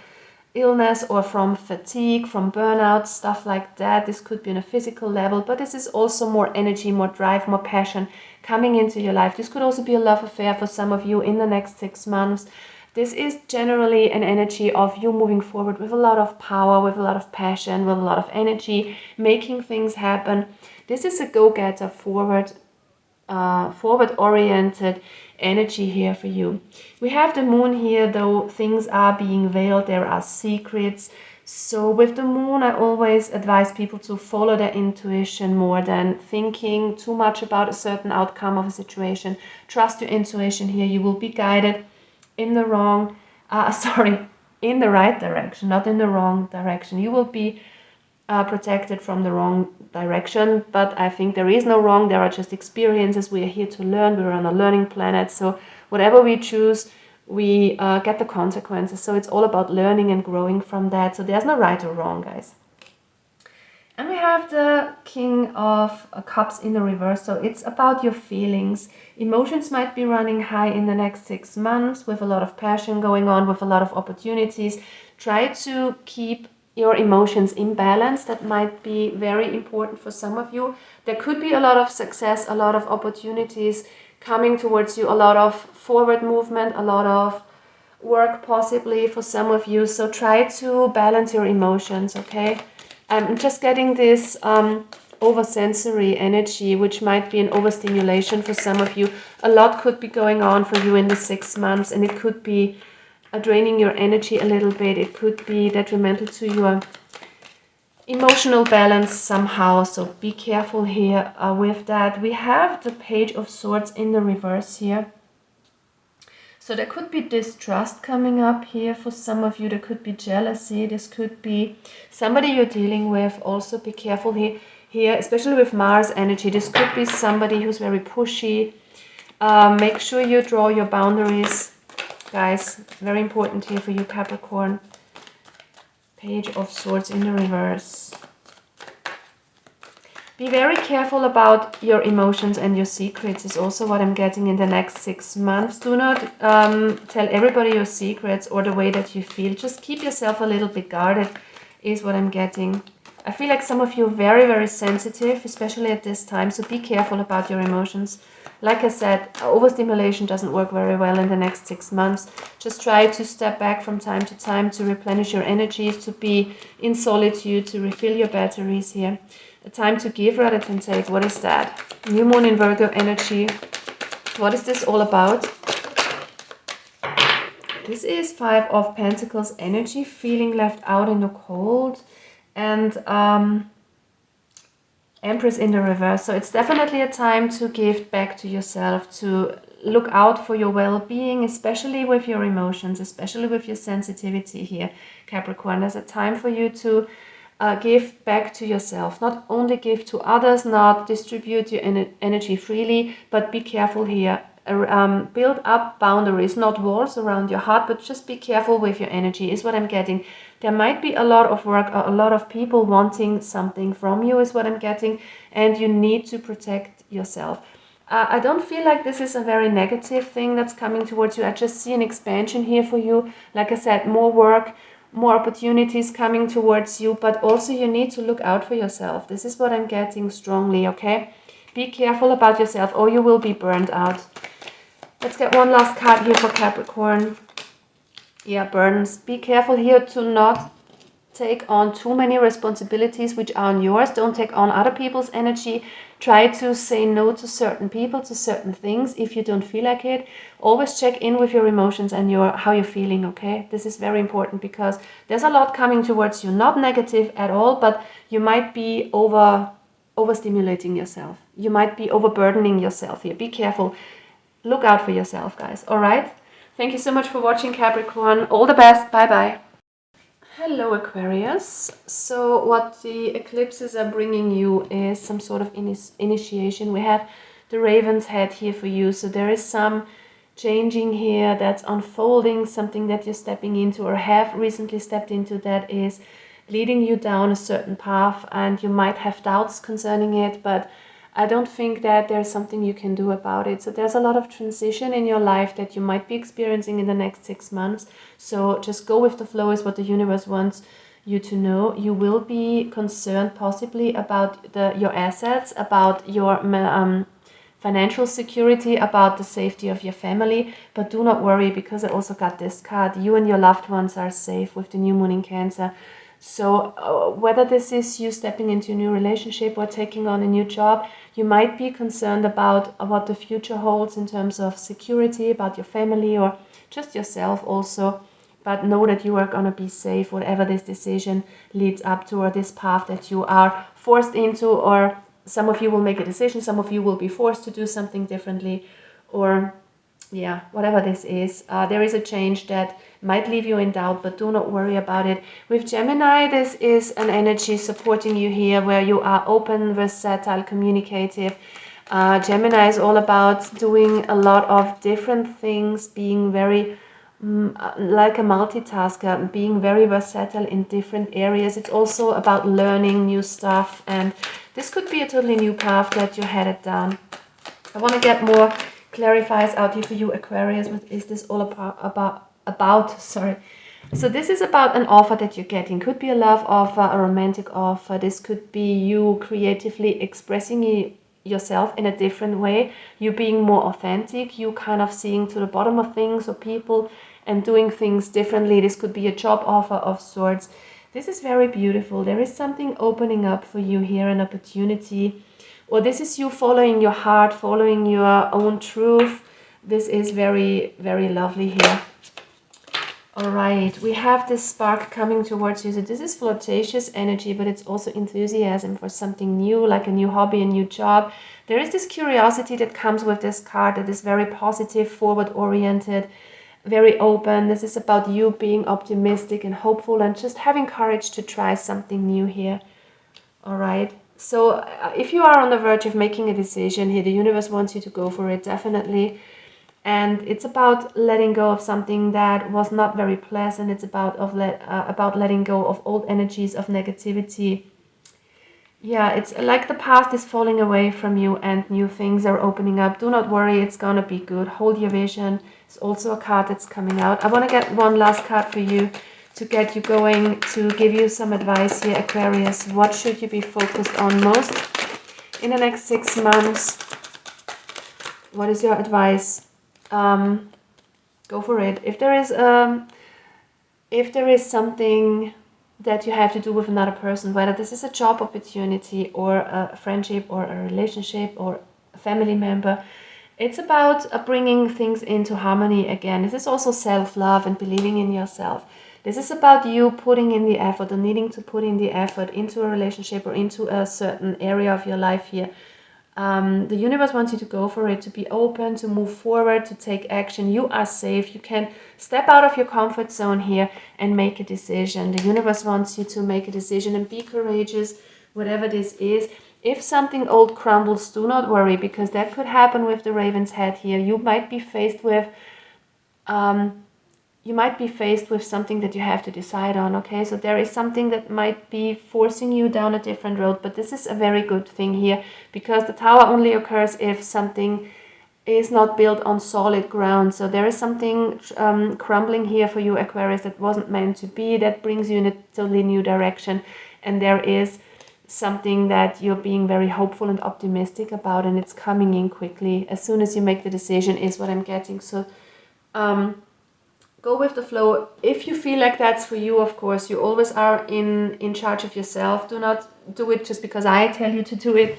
illness or from fatigue, from burnout, stuff like that. This could be on a physical level, but this is also more energy, more drive, more passion coming into your life. This could also be a love affair for some of you in the next 6 months. This is generally an energy of you moving forward with a lot of power, with a lot of passion, with a lot of energy, making things happen. This is a go-getter, forward-oriented energy here for you. We have the moon here, though things are being veiled, there are secrets. So with the moon, I always advise people to follow their intuition more than thinking too much about a certain outcome of a situation. Trust your intuition here. You will be guided in the in the right direction, not in the wrong direction. You will be protected from the wrong direction, but I think there is no wrong. There are just experiences. We are here to learn. We're on a learning planet, so whatever we choose, we get the consequences. So it's all about learning and growing from that. So there's no right or wrong, guys. And we have the King of Cups in the reverse. So it's about your feelings. Emotions might be running high in the next 6 months with a lot of passion going on, with a lot of opportunities. Try to keep your emotions in balance. That might be very important for some of you. There could be a lot of success, a lot of opportunities coming towards you, a lot of forward movement, a lot of work possibly for some of you. So try to balance your emotions, okay? I'm just getting this oversensory energy, which might be an overstimulation for some of you. A lot could be going on for you in the 6 months, and it could be draining your energy a little bit. It could be detrimental to your emotional balance somehow, so be careful here with that. We have the Page of Swords in the reverse here. So there could be distrust coming up here for some of you. There could be jealousy. This could be somebody you're dealing with. Also be careful here, especially with Mars energy. This could be somebody who's very pushy. Make sure you draw your boundaries, guys. Very important here for you, Capricorn. Page of Swords in the reverse. Be very careful about your emotions and your secrets is also what I'm getting in the next 6 months. Do not tell everybody your secrets or the way that you feel. Just keep yourself a little bit guarded is what I'm getting. I feel like some of you are very, very sensitive, especially at this time. So be careful about your emotions. Like I said, overstimulation doesn't work very well in the next 6 months. Just try to step back from time to time to replenish your energies, to be in solitude, to refill your batteries here. A time to give rather than take. What is that? New moon in Virgo energy. What is this all about? This is 5 of Pentacles energy, feeling left out in the cold. And Empress in the reverse. So it's definitely a time to give back to yourself, to look out for your well-being, especially with your emotions, especially with your sensitivity here, Capricorn. There's a time for you to give back to yourself. Not only give to others, not distribute your energy freely, but be careful here. Build up boundaries, not walls around your heart, but just be careful with your energy is what I'm getting. There might be a lot of work, a lot of people wanting something from you is what I'm getting, and you need to protect yourself. I don't feel like this is a very negative thing that's coming towards you. I just see an expansion here for you. Like I said, more work, more opportunities coming towards you, but also you need to look out for yourself. This is what I'm getting strongly, okay? Be careful about yourself or you will be burned out. Let's get one last card here for Capricorn. Yeah, burdens. Be careful here to not take on too many responsibilities which aren't yours. Don't take on other people's energy. Try to say no to certain people, to certain things if you don't feel like it. Always check in with your emotions and how you're feeling, okay? This is very important because there's a lot coming towards you. Not negative at all, but you might be overstimulating yourself. You might be overburdening yourself here. Be careful. Look out for yourself, guys. All right? Thank you so much for watching, Capricorn. All the best. Bye-bye. Hello, Aquarius. So what the eclipses are bringing you is some sort of initiation. We have the raven's head here for you. So there is some changing here that's unfolding, something that you're stepping into or have recently stepped into that is leading you down a certain path, and you might have doubts concerning it, but I don't think that there's something you can do about it. So there's a lot of transition in your life that you might be experiencing in the next 6 months. So just go with the flow is what the universe wants you to know. You will be concerned possibly about your assets, about your financial security, about the safety of your family. But do not worry, because I also got this card. You and your loved ones are safe with the new moon in Cancer. So whether this is you stepping into a new relationship or taking on a new job, you might be concerned about what the future holds in terms of security, about your family or just yourself also. But know that you are going to be safe, whatever this decision leads up to, or this path that you are forced into, or some of you will make a decision, some of you will be forced to do something differently, or yeah, whatever this is. There is a change that might leave you in doubt, but do not worry about it. With Gemini, this is an energy supporting you here where you are open, versatile, communicative. Gemini is all about doing a lot of different things, being very like a multitasker, being very versatile in different areas. It's also about learning new stuff, and this could be a totally new path that you're headed down. I want to get more clarifiers out here for you, Aquarius. What is this all about? Sorry. So this is about an offer that you're getting. Could be a love offer, a romantic offer. This could be you creatively expressing yourself in a different way. You being more authentic. You kind of seeing to the bottom of things or people and doing things differently. This could be a job offer of sorts. This is very beautiful. There is something opening up for you here, an opportunity. Or this is you following your heart, following your own truth. This is very, very lovely here. All right, we have this spark coming towards you. So this is flirtatious energy, but it's also enthusiasm for something new, like a new hobby, a new job. There is this curiosity that comes with this card that is very positive, forward-oriented, very open. This is about you being optimistic and hopeful and just having courage to try something new here. All right. So if you are on the verge of making a decision here, the universe wants you to go for it, definitely. And it's about letting go of something that was not very pleasant. It's about letting go of old energies, of negativity. Yeah, it's like the past is falling away from you and new things are opening up. Do not worry, it's gonna be good. Hold your vision. It's also a card that's coming out. I want to get one last card for you to get you going, to give you some advice here, Aquarius. What should you be focused on most in the next 6 months? What is your advice? Go for it. If there is something that you have to do with another person, whether this is a job opportunity or a friendship or a relationship or a family member, it's about bringing things into harmony again. This is also self-love and believing in yourself. This is about you putting in the effort or needing to put in the effort into a relationship or into a certain area of your life here. The universe wants you to go for it, to be open, to move forward, to take action. You are safe. You can step out of your comfort zone here and make a decision. The universe wants you to make a decision and be courageous, whatever this is. If something old crumbles, do not worry, because that could happen with the Raven's head here. You might be faced with something that you have to decide on, okay? So there is something that might be forcing you down a different road, but this is a very good thing here, because the Tower only occurs if something is not built on solid ground. So there is something crumbling here for you, Aquarius, that wasn't meant to be, that brings you in a totally new direction, and there is something that you're being very hopeful and optimistic about, and it's coming in quickly as soon as you make the decision, is what I'm getting. So go with the flow. If you feel like that's for you, of course, you always are in charge of yourself. Do not do it just because I tell you to do it.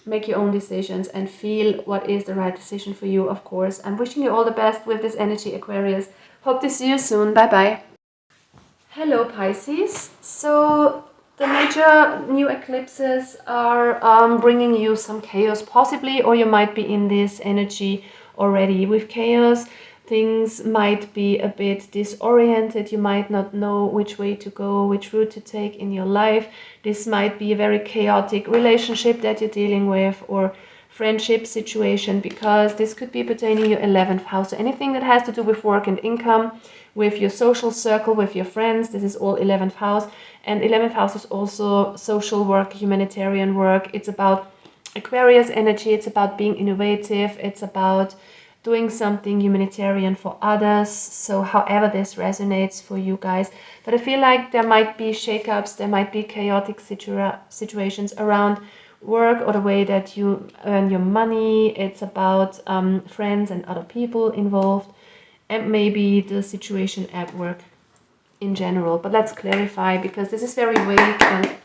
Make your own decisions and feel what is the right decision for you, of course. I'm wishing you all the best with this energy, Aquarius. Hope to see you soon. Bye-bye. Hello, Pisces. So the major new eclipses are bringing you some chaos, possibly, or you might be in this energy already. With chaos, things might be a bit disoriented. You might not know which way to go, which route to take in your life. This might be a very chaotic relationship that you're dealing with, or friendship situation, because this could be pertaining to your 11th house. So anything that has to do with work and income, with your social circle, with your friends, this is all 11th house. And 11th house is also social work, humanitarian work. It's about Aquarius energy. It's about being innovative. It's about doing something humanitarian for others. So however this resonates for you guys. But I feel like there might be shakeups, there might be chaotic situations around work or the way that you earn your money. It's about friends and other people involved, and maybe the situation at work in general. But let's clarify, because this is very vague and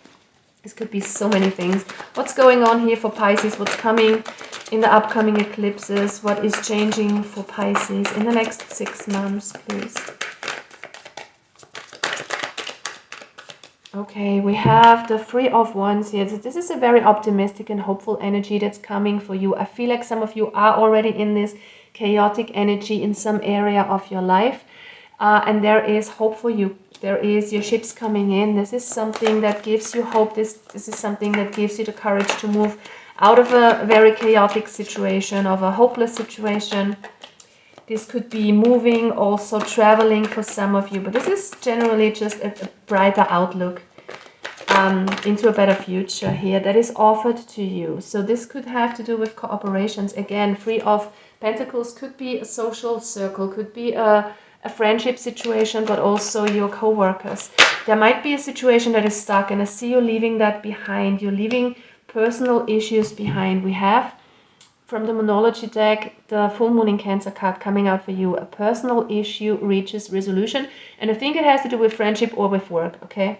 this could be so many things. What's going on here for Pisces? What's coming in the upcoming eclipses? What is changing for Pisces in the next 6 months, please? Okay, we have the Three of Wands here. So this is a very optimistic and hopeful energy that's coming for you. I feel like some of you are already in this chaotic energy in some area of your life. And there is hope for you. There is your ships coming in. This is something that gives you hope. This is something that gives you the courage to move out of a very chaotic situation, of a hopeless situation. This could be moving, also traveling for some of you. But this is generally just a brighter outlook into a better future here that is offered to you. So this could have to do with cooperations. Again, Three of Pentacles could be a social circle, could be a friendship situation, but also your co-workers. There might be a situation that is stuck, and I see you leaving that behind. You're leaving personal issues behind. We have, from the Moonology deck, the Full Moon in Cancer card coming out for you. A personal issue reaches resolution, and I think it has to do with friendship or with work, okay?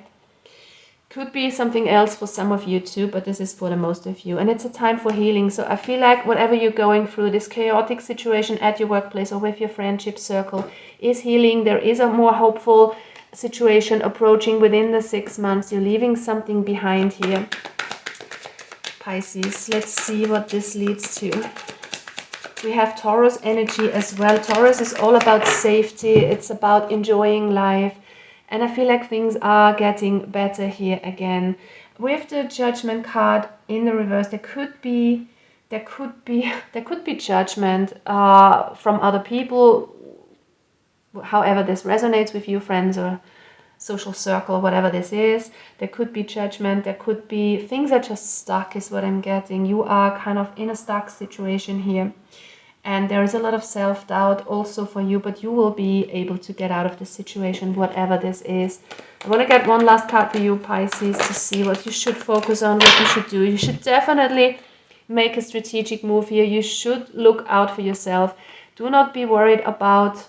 Could be something else for some of you too, but this is for the most of you. And it's a time for healing. So I feel like whatever you're going through, this chaotic situation at your workplace or with your friendship circle is healing. There is a more hopeful situation approaching within the 6 months. You're leaving something behind here, Pisces. Let's see what this leads to. We have Taurus energy as well. Taurus is all about safety. It's about enjoying life. And I feel like things are getting better here again. With the Judgment card in the reverse, there could be judgment from other people. However this resonates with you, friends or social circle, whatever this is. There could be judgment. There could be things that are just stuck, is what I'm getting. You are kind of in a stuck situation here. And there is a lot of self-doubt also for you, but you will be able to get out of this situation, whatever this is. I want to get one last card for you, Pisces, to see what you should focus on, what you should do. You should definitely make a strategic move here. You should look out for yourself. Do not be worried about,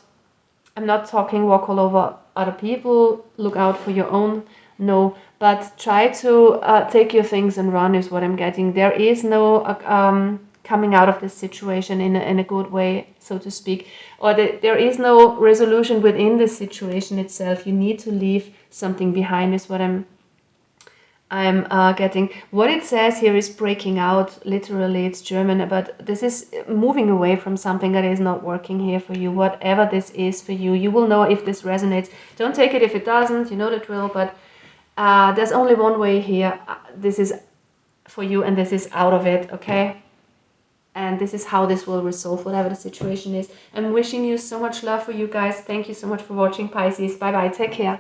I'm not talking walk all over other people, look out for your own, no. But try to take your things and run is what I'm getting. There is no coming out of this situation in a good way, so to speak, or there is no resolution within the situation itself. You need to leave something behind is what I'm getting. What it says here is breaking out. Literally, it's German, but this is moving away from something that is not working here for you. Whatever this is for you, you will know if this resonates. Don't take it if it doesn't, you know the drill, but there's only one way here. This is for you and this is out of it, okay? And this is how this will resolve, whatever the situation is. I'm wishing you so much love for you guys. Thank you so much for watching, Pisces. Bye-bye. Take care.